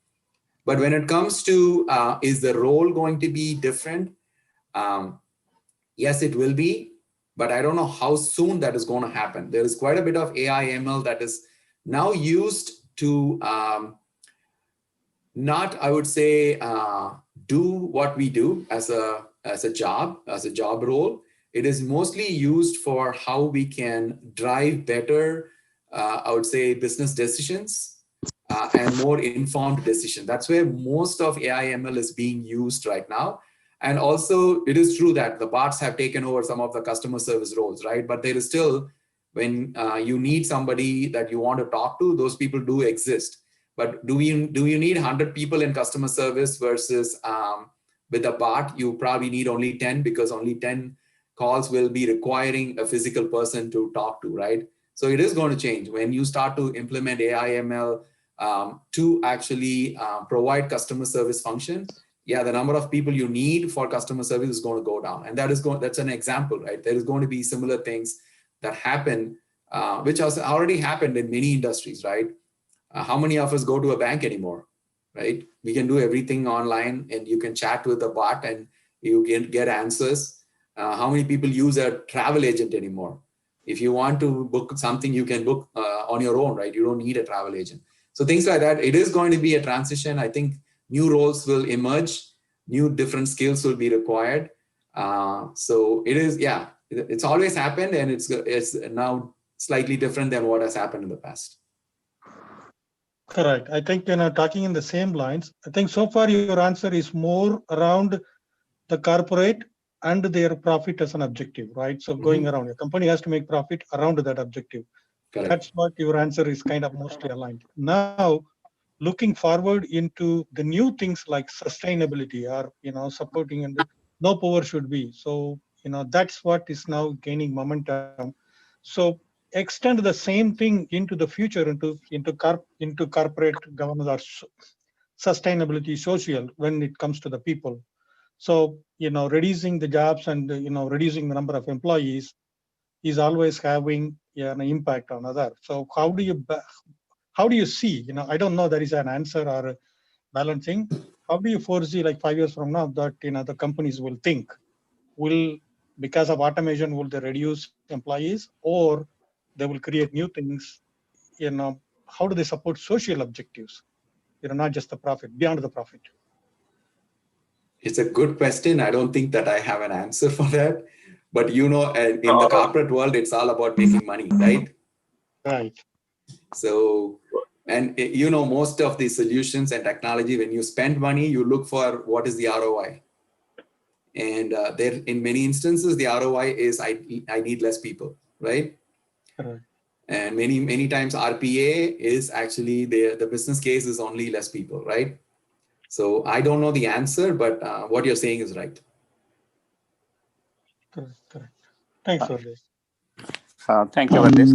But when it comes to, is the role going to be different? Yes, it will be, but I don't know how soon that is going to happen. There is quite a bit of AI ML that is now used to not, I would say, do what we do as a job role. It is mostly used for how we can drive better, I would say, business decisions and more informed decision. That's where most of AI ML is being used right now. And also, it is true that the bots have taken over some of the customer service roles, right? But there is still, when you need somebody that you want to talk to, those people do exist. But do you need 100 people in customer service versus with a bot, you probably need only 10 because only 10 calls will be requiring a physical person to talk to, right? So it is going to change. When you start to implement AI ML to actually provide customer service function, yeah, the number of people you need for customer service is going to go down. And that's an example, right? There is going to be similar things that happen, which has already happened in many industries, right? How many of us go to a bank anymore, right? We can do everything online and you can chat with a bot and you can get answers. How many people use a travel agent anymore? If you want to book something, you can book on your own, right? You don't need a travel agent. So things like that, it is going to be a transition. I think new roles will emerge, new different skills will be required. So it is, yeah, it's always happened and it's now slightly different than what has happened in the past. Correct. I think, talking in the same lines, I think so far your answer is more around the corporate and their profit as an objective, right? So going around, a company has to make profit around that objective. Correct. That's what your answer is kind of mostly aligned. Now, looking forward into the new things like sustainability or, supporting and no power should be. So, that's what is now gaining momentum. So extend the same thing into the future, into corporate governance or sustainability, social, when it comes to the people. So, reducing the jobs and, reducing the number of employees is always having an impact on others. So how do you see, I don't know there is an answer or a balancing. How do you foresee like 5 years from now that, the companies will think, because of automation, will they reduce employees, or They will create new things. How do they support social objectives? Not just the profit, beyond the profit. It's a good question. I don't think that I have an answer for that. But in the corporate world, it's all about making money, right? Right. So, and most of the solutions and technology, when you spend money, you look for what is the ROI. And there, in many instances, the ROI is I need less people, right? Right. And many times RPA is actually the business case is only less people, right? So I don't know the answer, but what you're saying is right. Correct. Thanks for this. Thank you for this.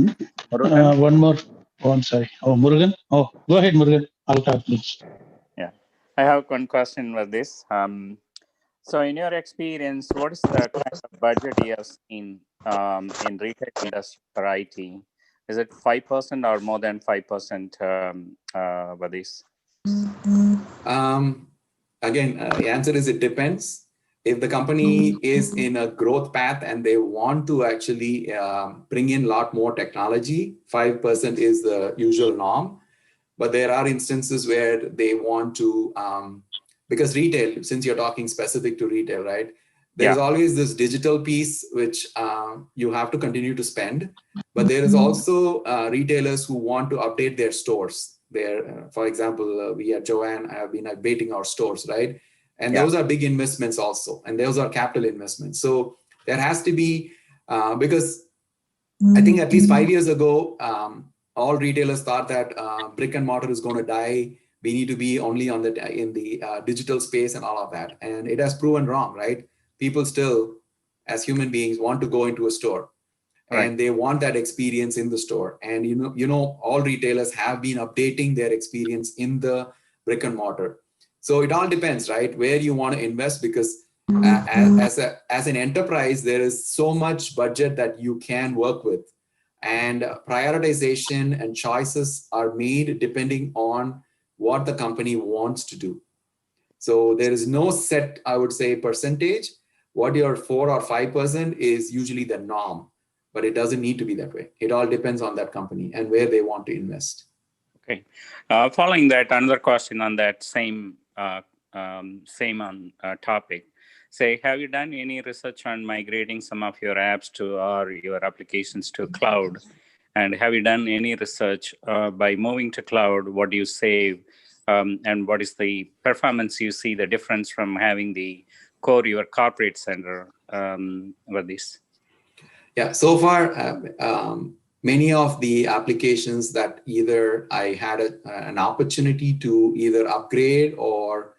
One more. Oh, I'm sorry. Oh, Murugan. Oh, go ahead, Murugan. I'll talk, please. Yeah, I have one question with this. So in your experience, what is the kind of budget you have seen in retail industry for IT? Is it 5% or more than 5% for this? Again, the answer is it depends. If the company is in a growth path and they want to actually bring in a lot more technology, 5% is the usual norm. But there are instances where they want to, because retail, since you're talking specific to retail, right? There's always this digital piece, which you have to continue to spend. But there is also retailers who want to update their stores. For example, we at JOANN have been updating our stores, right? And those are big investments also. And those are capital investments. So there has to be, because I think at least 5 years ago, all retailers thought that brick and mortar is going to die. We need to be only in the digital space and all of that. And it has proven wrong, right? People still, as human beings, want to go into a store. Right. And they want that experience in the store. And all retailers have been updating their experience in the brick and mortar. So it all depends, right? Where you want to invest, because as an enterprise, there is so much budget that you can work with. And prioritization and choices are made depending on what the company wants to do. So there is no set, I would say, percentage. What your 4 or 5% is usually the norm, but it doesn't need to be that way. It all depends on that company and where they want to invest. Okay. Following that, another question on that same topic. Say, have you done any research on migrating some of your apps or your applications to cloud? And have you done any research by moving to cloud? What do you save? And what is the performance you see the difference from having the core, your corporate center with this? Yeah, so far, many of the applications that either I had an opportunity to either upgrade or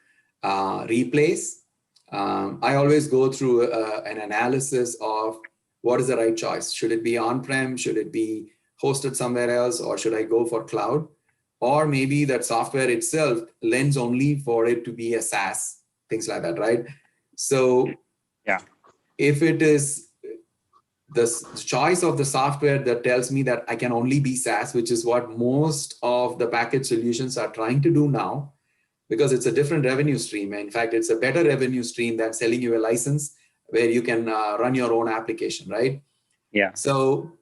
replace, I always go through an analysis of what is the right choice. Should it be on-prem? Should it be hosted somewhere else? Or should I go for cloud? Or maybe that software itself lends only for it to be a SaaS, things like that, right? So if it is the choice of the software that tells me that I can only be SaaS, which is what most of the package solutions are trying to do now, because it's a different revenue stream. In fact, it's a better revenue stream than selling you a license where you can run your own application, right? Yeah. So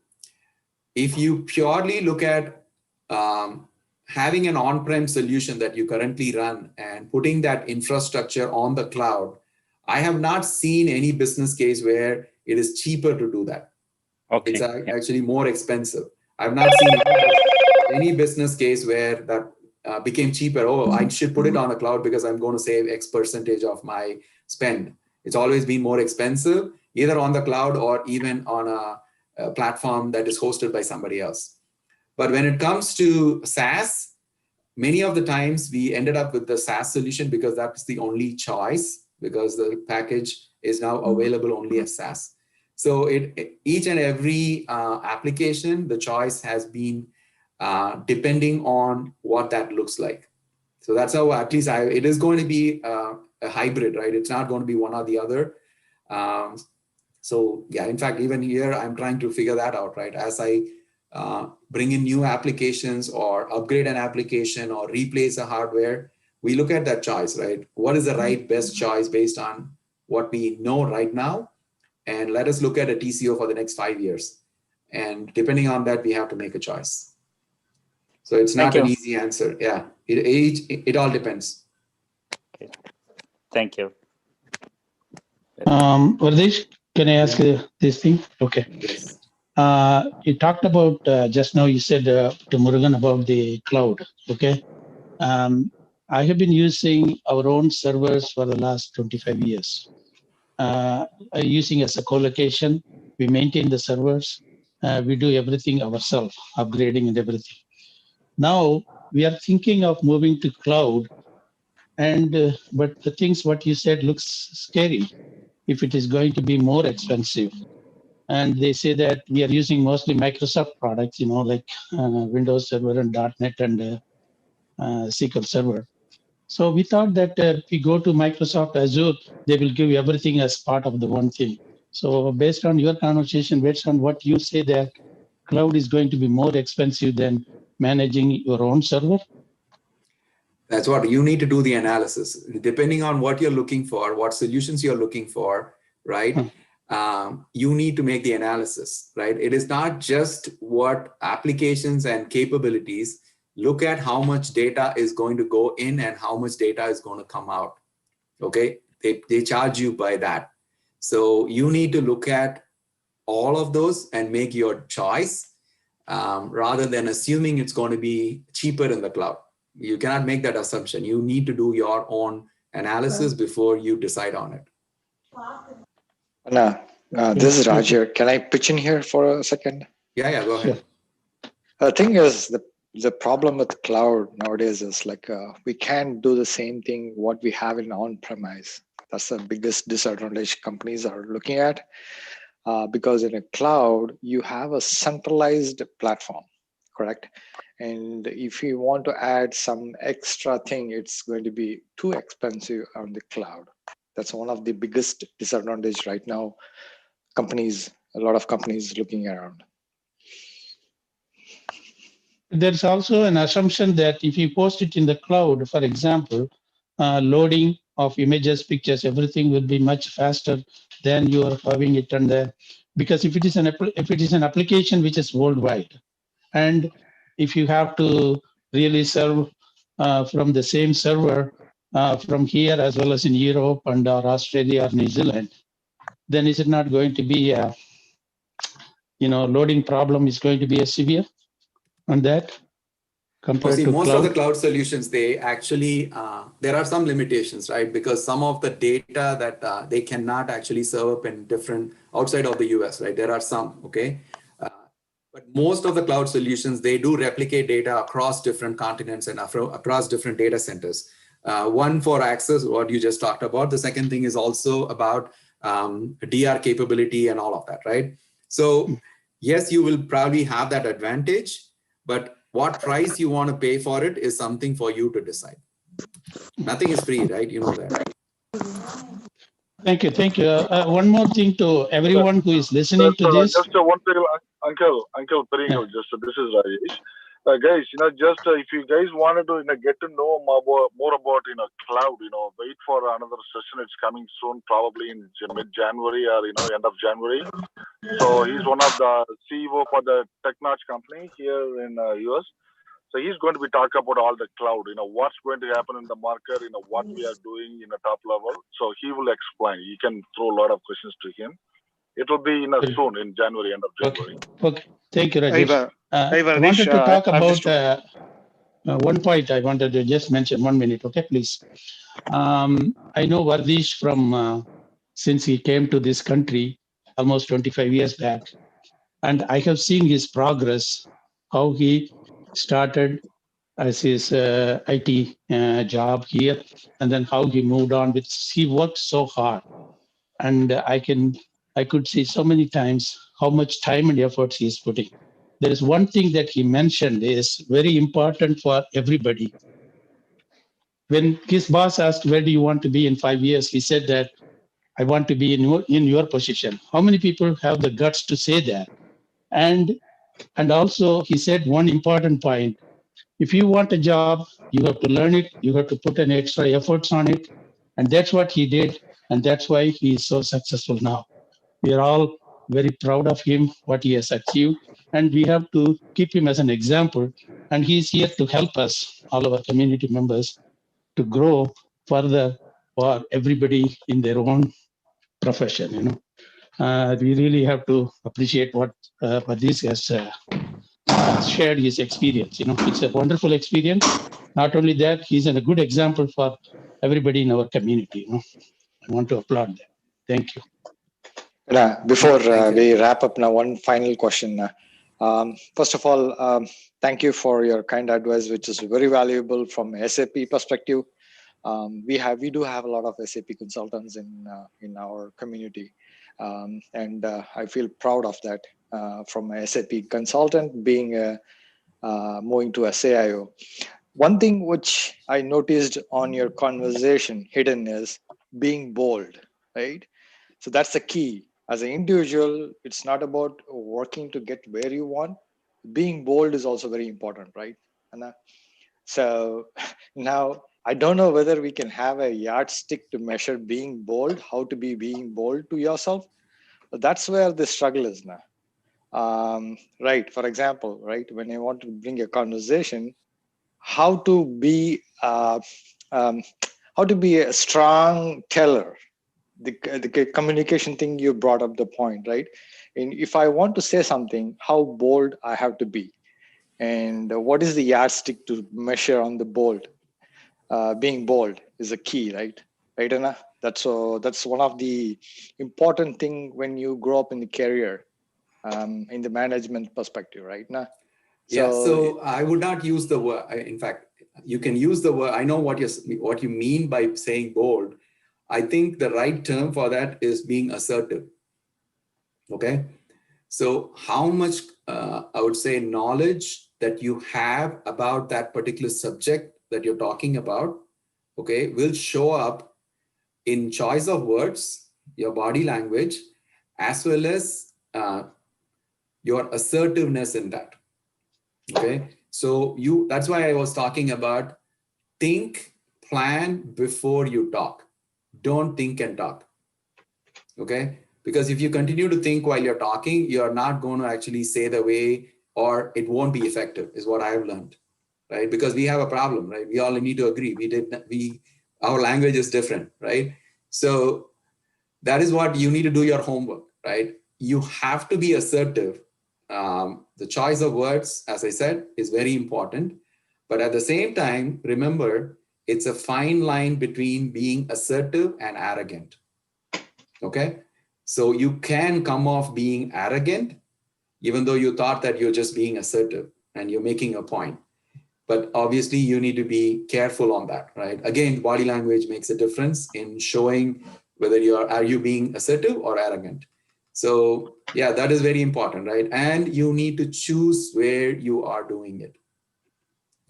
if you purely look at having an on-prem solution that you currently run and putting that infrastructure on the cloud, I have not seen any business case where it is cheaper to do that. Okay. It's actually more expensive. I've not seen any business case where that became cheaper. Oh, I should put it on the cloud because I'm going to save X percentage of my spend. It's always been more expensive, either on the cloud or even on a platform that is hosted by somebody else. But when it comes to SaaS, many of the times we ended up with the SaaS solution because that's the only choice, because the package is now available only as SaaS. So each and every application, the choice has been depending on what that looks like. So that's how at least it is going to be a hybrid, right? It's not going to be one or the other. So yeah, in fact, even here, I'm trying to figure that out, right? As I bring in new applications or upgrade an application or replace a hardware, we look at that choice, right? What is the right best choice based on what we know right now? And let us look at a TCO for the next 5 years. And depending on that, we have to make a choice. So it's not Thank an you. easy answer. Yeah, it all depends. Thank you. Vardish, can I ask this thing? Okay. Yes. You talked about just now, you said to Murugan about the cloud. Okay. I have been using our own servers for the last 25 years. Using as a co-location, we maintain the servers. We do everything ourselves, upgrading and everything. Now we are thinking of moving to cloud, and but the things what you said looks scary if it is going to be more expensive. And they say that we are using mostly Microsoft products, like Windows Server and .NET and SQL Server. So we thought that if we go to Microsoft Azure, they will give everything as part of the one thing. So based on your conversation, based on what you say, that cloud is going to be more expensive than managing your own server? That's what you need to do the analysis. Depending on what you're looking for, what solutions you're looking for, right? You need to make the analysis, right? It is not just what applications and capabilities. Look at how much data is going to go in and how much data is going to come out. Okay, they charge you by that. So you need to look at all of those and make your choice rather than assuming it's going to be cheaper in the cloud. You cannot make that assumption. You need to do your own analysis before you decide on it. This is Raj here. Can I pitch in here for a second? Yeah, go ahead. The thing is, the problem with cloud nowadays is like we can't do the same thing what we have in on-premise. That's the biggest disadvantage companies are looking at. Because in a cloud, you have a centralized platform, correct? And if you want to add some extra thing, it's going to be too expensive on the cloud. That's one of the biggest disadvantage right now. A lot of companies looking around. There's also an assumption that if you post it in the cloud, for example, loading of images, pictures, everything will be much faster than you are having it on there. Because if it is an application which is worldwide, and if you have to really serve from the same server from here as well as in Europe and or Australia or New Zealand, then is it not going to be a, loading problem is going to be a severe on that? Compared to most cloud? of the cloud solutions, they actually, there are some limitations, right? Because some of the data that they cannot actually serve up in different, outside of the US, right? There are some, okay? But most of the cloud solutions, they do replicate data across different continents and across different data centers. One for access, what you just talked about. The second thing is also about DR capability and all of that, right? So yes, you will probably have that advantage, but what price you want to pay for it is something for you to decide. Nothing is free, right? You know that. Thank you. One more thing to everyone who is listening to this. Just one thing, Uncle Peringal, this is Rajesh. Guys, just if you guys wanted to get to know more about cloud, wait for another session. It's coming soon, probably in mid-January or end of January. So he's one of the CEO for the TechNotch company here in US. So he's going to be talking about all the cloud, what's going to happen in the market, what we are doing in a top level. So he will explain. You can throw a lot of questions to him. It will be soon in January, end of January. Okay. Thank you, Rajesh. Hey, I wanted to talk about one point I wanted to just mention. 1 minute, okay, please. I know Vardish from, since he came to this country almost 25 years back, and I have seen his progress, how he started as his IT job here, and then how he moved on with, he worked so hard. And I could see so many times how much time and effort he is putting. There is one thing that he mentioned is very important for everybody. When his boss asked, where do you want to be in 5 years? He said that I want to be in your position. How many people have the guts to say that? And also he said one important point. If you want a job, you have to learn it. You have to put an extra efforts on it. And that's what he did. And that's why he is so successful now. We are all very proud of him, what he has achieved, and we have to keep him as an example. And he's here to help us, all our community members, to grow further for everybody in their own profession. We really have to appreciate what Pardees has shared his experience. It's a wonderful experience. Not only that, he's a good example for everybody in our community. I want to applaud them. Thank you. Before we wrap up now, one final question. First of all, thank you for your kind advice, which is very valuable from SAP perspective. We do have a lot of SAP consultants in our community, and I feel proud of that from a SAP consultant being moving to a CIO. One thing which I noticed on your conversation hidden is being bold, right? So that's the key. As an individual, it's not about working to get where you want. Being bold is also very important, right? So now I don't know whether we can have a yardstick to measure being bold, how to be being bold to yourself. But that's where the struggle is now. Right. For example, right, when I want to bring a conversation, how to be a strong teller. The communication thing, you brought up the point, right? And if I want to say something, how bold I have to be, and what is the yardstick to measure on the bold? Being bold is a key, right? Right, Anna? That's one of the important thing when you grow up in the career, in the management perspective, right? Now, so I would not use the word. In fact, you can use the word. I know what you mean by saying bold. I think the right term for that is being assertive. Okay, so how much I would say knowledge that you have about that particular subject that you're talking about, okay, will show up in choice of words, your body language, as well as your assertiveness in that. Okay, so that's why I was talking about think, plan before you talk. Don't think and talk. Okay, because if you continue to think while you're talking, you're not going to actually say the way, or it won't be effective, is what I've learned, right? Because we have a problem, right? We all need to agree. Our language is different, right? So that is what you need to do your homework, right? You have to be assertive. The choice of words, as I said, is very important. But at the same time, remember, it's a fine line between being assertive and arrogant. Okay, so you can come off being arrogant, even though you thought that you're just being assertive and you're making a point. But obviously you need to be careful on that, right? Again, body language makes a difference in showing whether are you being assertive or arrogant. So yeah, that is very important, right? And you need to choose where you are doing it.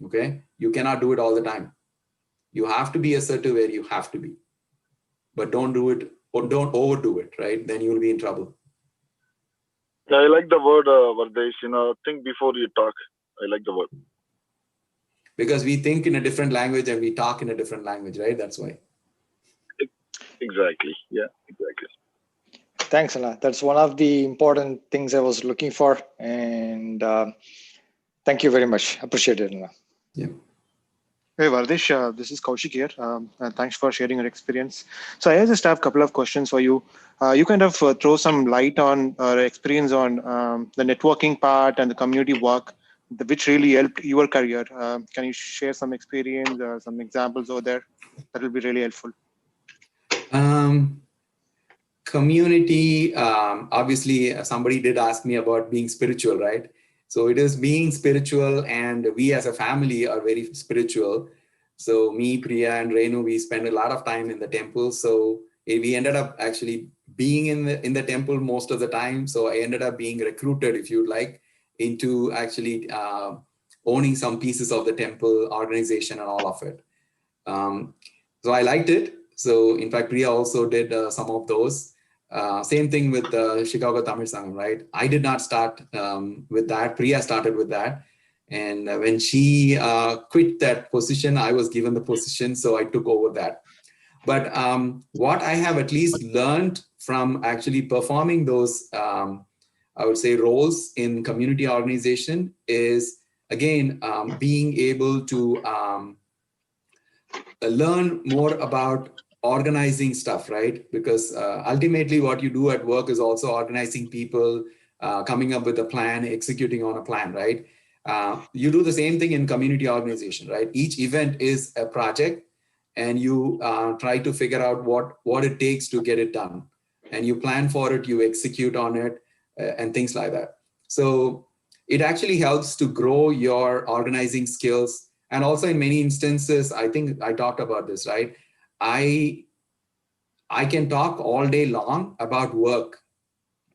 Okay, you cannot do it all the time. You have to be assertive where you have to be, but don't do it or don't overdo it, right? Then you'll be in trouble. Yeah, I like the word, Vardesh, think before you talk. I like the word. Because we think in a different language and we talk in a different language, right? That's why. Exactly. Yeah, exactly. Thanks, Anna. That's one of the important things I was looking for. And thank you very much. Appreciate it, Anna. Yeah. Hey, Vardesh, this is Kaushik here. And thanks for sharing your experience. So I just have a couple of questions for you. You kind of throw some light on experience on the networking part and the community work, which really helped your career. Can you share some experience, some examples over there? That will be really helpful. Community, obviously, somebody did ask me about being spiritual, right? So it is being spiritual, and we as a family are very spiritual. So me, Priya, and Renu, we spend a lot of time in the temple. So we ended up actually being in the temple most of the time. So I ended up being recruited, if you'd like, into actually owning some pieces of the temple organization and all of it. So I liked it. So in fact, Priya also did some of those. Same thing with Chicago Tamil Sangam, right? I did not start with that. Priya started with that. And when she quit that position, I was given the position. So I took over that. But what I have at least learned from actually performing those, I would say, roles in community organization is, again, being able to learn more about organizing stuff, right? Because ultimately what you do at work is also organizing people, coming up with a plan, executing on a plan, right? You do the same thing in community organization, right? Each event is a project, and you try to figure out what it takes to get it done. And you plan for it, you execute on it, and things like that. So it actually helps to grow your organizing skills. And also in many instances, I think I talked about this, right? I can talk all day long about work,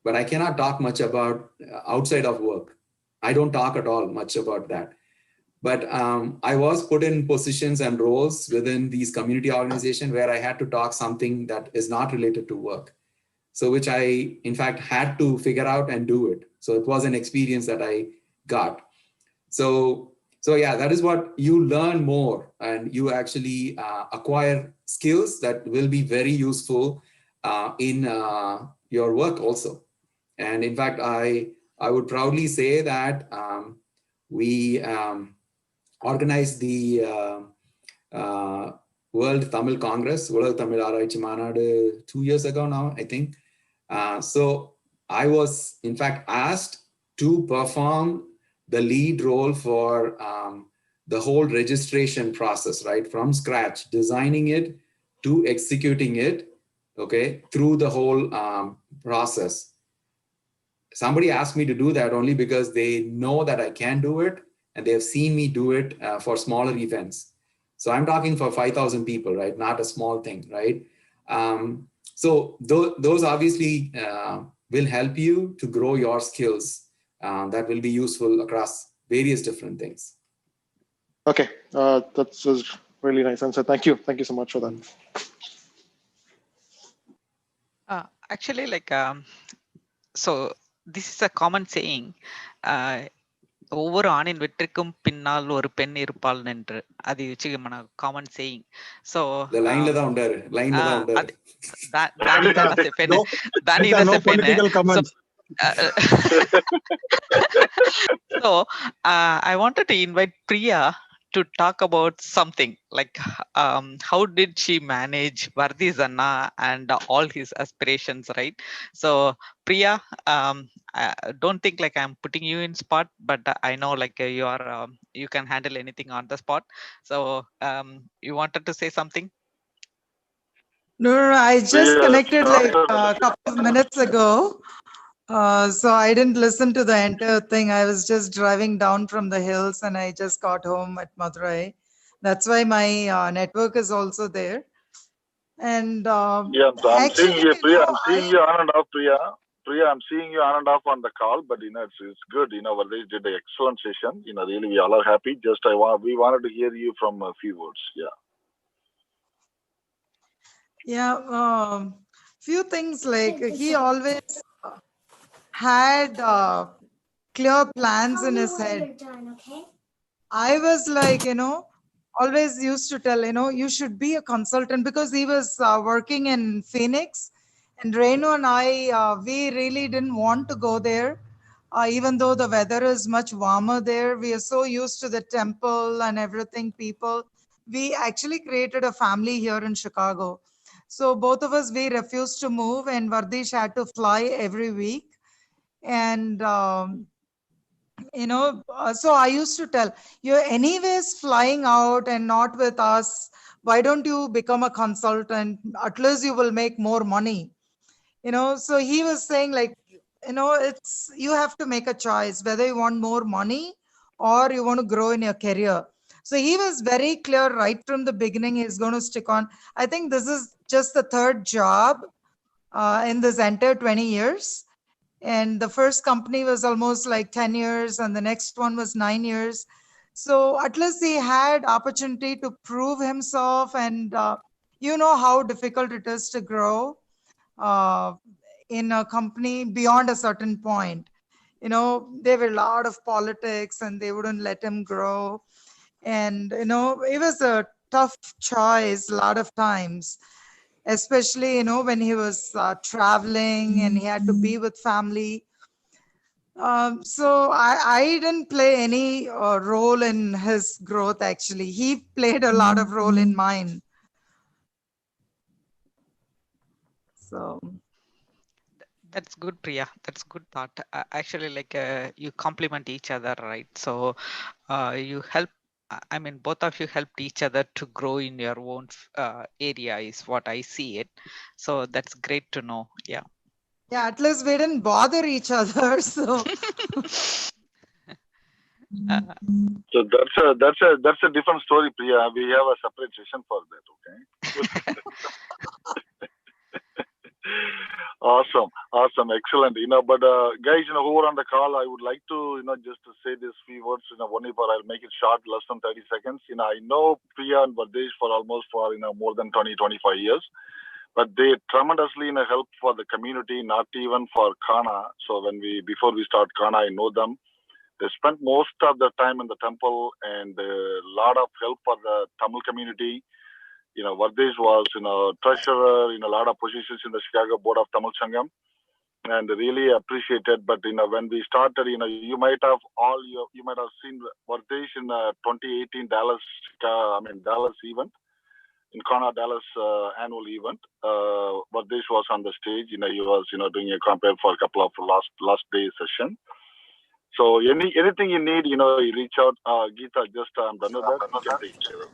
but I cannot talk much about outside of work. I don't talk at all much about that. But I was put in positions and roles within these community organizations where I had to talk something that is not related to work. So which I, in fact, had to figure out and do it. So it was an experience that I got. So yeah, that is what you learn more, and you actually acquire skills that will be very useful in your work also. And in fact, I would proudly say that we organized the World Tamil Congress, World Tamil Araichi Manadu 2 years ago now, I think. So I was, in fact, asked to perform the lead role for the whole registration process, right? From scratch, designing it to executing it, okay, through the whole process. Somebody asked me to do that only because they know that I can do it, and they have seen me do it for smaller events. So I'm talking for 5,000 people, right? Not a small thing, right? So those obviously will help you to grow your skills that will be useful across various different things. Okay, that was really nice answer. Thank you so much for that. Actually, like, so this is a common saying. ஒவ்வொரு ஆணின் வெற்றிக்கும் பின்னால் ஒரு பெண் இருப்பாள் என்று, அது வச்சுக்கமான common saying. So லைன்ல தான் உண்டாரு, லைன்ல தான் உண்டாரு. Danny தான் பெண்ணு, Danny தான் பெண்ணு. So I wanted to invite Priya to talk about something like how did she manage Vardhi Zanna and all his aspirations, right? So Priya, don't think like I'm putting you in spot, but I know like you are you can handle anything on the spot. So you wanted to say something? No, I just connected like a couple of minutes ago. So I didn't listen to the entire thing. I was just driving down from the hills and I just got home at Madurai. That's why my network is also there. And yeah, so I'm seeing you, Priya. I'm seeing you on and off, Priya. Priya, I'm seeing you on and off on the call, but it's good. Vardesh did an excellent session. Really, we all are happy. Just we wanted to hear you from a few words. Yeah, few things like he always had clear plans in his head. I was like, always used to tell, you should be a consultant, because he was working in Phoenix, and Renu and I, we really didn't want to go there. Even though the weather is much warmer there, we are so used to the temple and everything, people. We actually created a family here in Chicago. So both of us, we refused to move, and Vardish had to fly every week. And, so I used to tell, you're anyways flying out and not with us. Why don't you become a consultant? At least you will make more money. So he was saying like, you have to make a choice whether you want more money or you want to grow in your career. So he was very clear right from the beginning, he's going to stick on. I think this is just the third job in this entire 20 years. And the first company was almost like 10 years and the next one was 9 years. So at least he had opportunity to prove himself, and how difficult it is to grow in a company beyond a certain point. There were a lot of politics and they wouldn't let him grow. And, it was a tough choice a lot of times. especially, when he was traveling and he had to be with family. So I didn't play any role in his growth, actually. He played a lot of role in mine. So That's good, Priya. That's good thought. Actually, like you complement each other, right? So you help. I mean, both of you helped each other to grow in your own area, is what I see it. So that's great to know. Yeah. yeah, at least we didn't bother each other. So So that's a different story, Priya. We have a separate session for that. Okay. Awesome, excellent. But guys, who are on the call, I would like to, just to say these few words. Only for I'll make it short, less than 30 seconds. I know Priya and Vardesh for almost more than 20-25 years, but they tremendously help for the community, not even for Kana. So before we start Kana, I know them. They spent most of the time in the temple and a lot of help for the Tamil community. Vardesh was, treasurer in a lot of positions in the Chicago Board of Tamil Sangam, and really appreciated. But when we started, you might have seen Vardesh in 2018 Dallas event, in Kana Dallas annual event. Vardesh was on the stage. He was doing a compare for a couple of last day session. So anything you need, you reach out. Geeta, just I'm done with that. You can take care.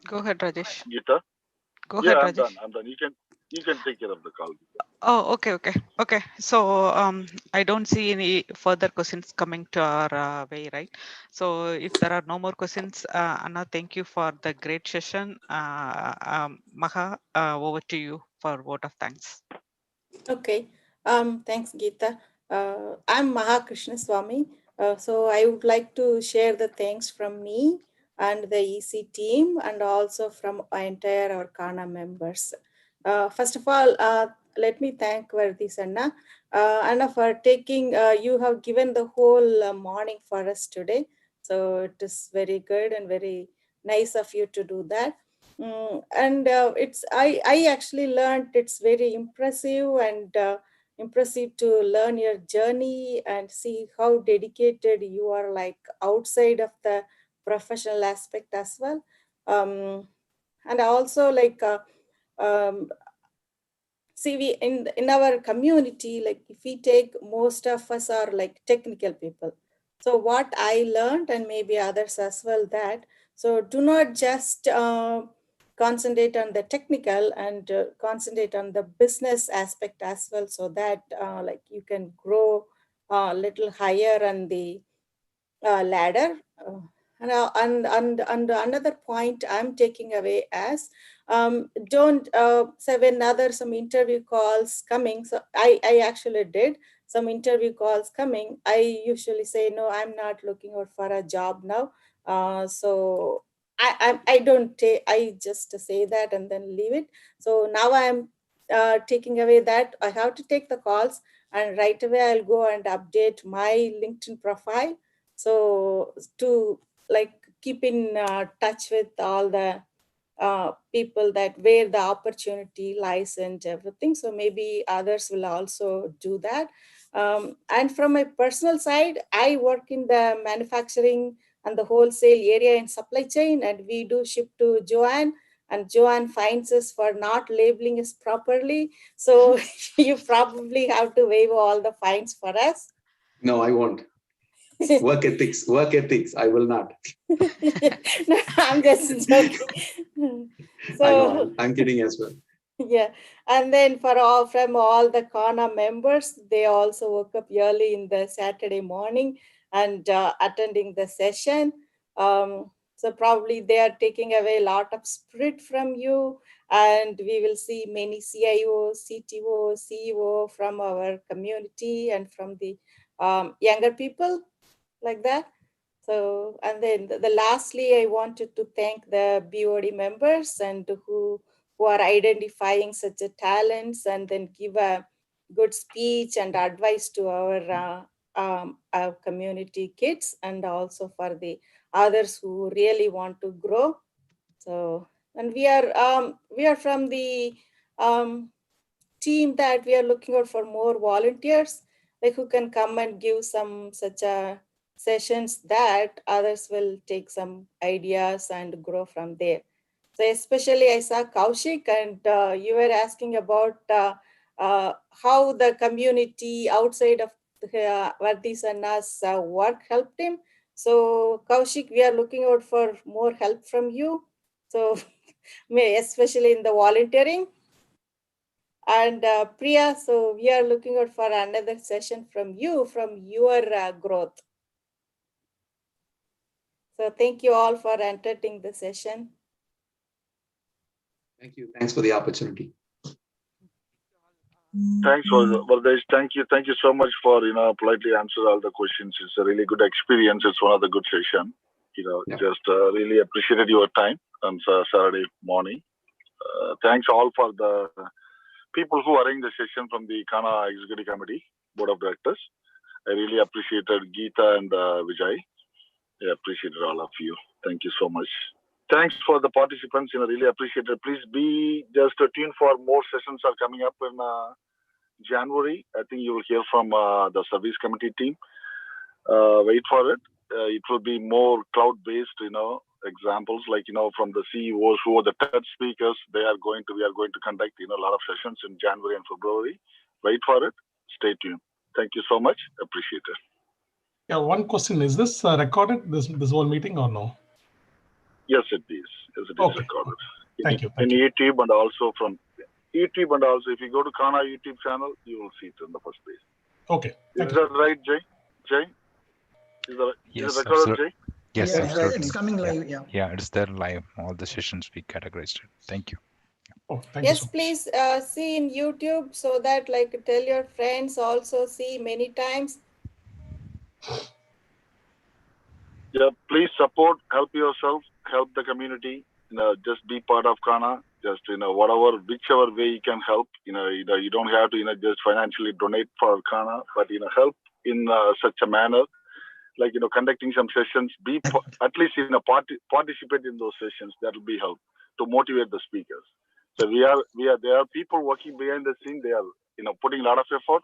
Go ahead, Rajesh. Geeta? Go ahead, I'm Rajesh. done. You can take care of the call. Oh, okay. So I don't see any further questions coming to our way, right? So if there are no more questions, Anna, thank you for the great session. Maha, over to you for vote of thanks. Okay. Thanks, Geeta. I'm Maha Krishna Swami. So I would like to share the thanks from me and the EC team, and also from our entire Kana members. First of all, let me thank Vardis Anna for taking, you have given the whole morning for us today. So it is very good and very nice of you to do that. And I actually learned it's very impressive and impressive to learn your journey and see how dedicated you are, like outside of the professional aspect as well. And also like see, we in our community, like if we take, most of us are like technical people. So what I learned, and maybe others as well, that so do not just concentrate on the technical, and concentrate on the business aspect as well, so that like you can grow a little higher on the ladder. And another point I'm taking away as, don't say when some interview calls coming. So I actually did some interview calls coming. I usually say, no, I'm not looking out for a job now. So I don't take, I just say that and then leave it. So now I'm taking away that I have to take the calls, and right away I'll go and update my LinkedIn profile. So to like keep in touch with all the people that where the opportunity lies and everything. So maybe others will also do that. And from my personal side, I work in the manufacturing and the wholesale area in supply chain, and we do ship to Joanne, and Joanne fines us for not labeling us properly. So you probably have to waive all the fines for us. No, I won't. Work ethics. I will not. No, I'm just joking. So I know, I'm kidding as well. Yeah, and then from all the Kana members, they also woke up early in the Saturday morning and attending the session. So probably they are taking away a lot of spirit from you, and we will see many CIO, CTO, CEO from our community and from the younger people like that. So, and then the lastly, I wanted to thank the BOD members and who are identifying such a talents, and then give a good speech and advice to our our community kids and also for the others who really want to grow. So, and we are from the team that we are looking out for more volunteers, like who can come and give some such sessions that others will take some ideas and grow from there. So especially I saw Kaushik, and you were asking about how the community outside of Vardis and us work helped him. So Kaushik, we are looking out for more help from you. So especially in the volunteering. And Priya, so we are looking out for another session from you, from your growth. So thank you all for entertaining the session. Thank you. Thanks for the opportunity. Thanks for Vardesh. Thank you so much for politely answer all the questions. It's a really good experience. It's one of the good session. Just really appreciated your time on Saturday morning. Thanks all for the people who arranged the session from the Kana Executive Committee Board of Directors. I really appreciated Geeta and Vijay. I appreciated all of you. Thank you so much. Thanks for the participants. Really appreciate it. Please be just tuned for more sessions are coming up in January. I think you will hear from the service committee team. Wait for it. It will be more cloud-based, examples like from the CEOs who are the TED speakers. We are going to conduct a lot of sessions in January and February. Wait for it. Stay tuned. Thank you so much. Appreciate it. Yeah, one question: is this recorded? This whole meeting or no? Yes, it is. Yes, it is recorded. Thank you. In YouTube and also from YouTube, and also if you go to Kana YouTube channel, you will see it in the first page. Okay. Is that right, Jay? Is it recorded, Jay? Yes, Yeah, absolutely. it's coming live. Yeah. Yeah, it's there live. All the sessions we categorized it. Thank you. Oh, thank Yes, please see in YouTube so that tell your friends also see many times. Yeah, please support, help yourself, help the community. Just be part of Kana. Just whichever way you can help. You don't have to just financially donate for Kana, but help in such a manner, like conducting some sessions. Be at least participate in those sessions. That will be help to motivate the speakers. So there are people working behind the scene. They are putting a lot of effort.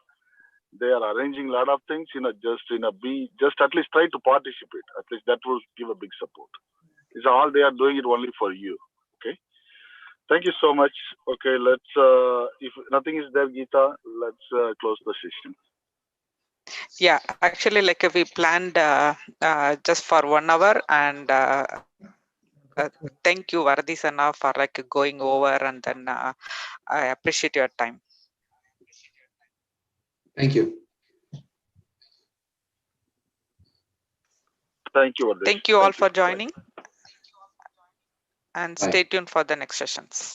They are arranging a lot of things. Just at least try to participate. At least that will give a big support. It's all they are doing it only for you. Okay. Thank you so much. Okay, let's. If nothing is there, Geeta, let's close the session. Yeah, actually, we planned just for 1 hour, and thank you, Vardisana, for going over, and then I appreciate your time. Thank you. Thank you, Vardesh. Thank you all for joining, and Bye. stay tuned for the next sessions.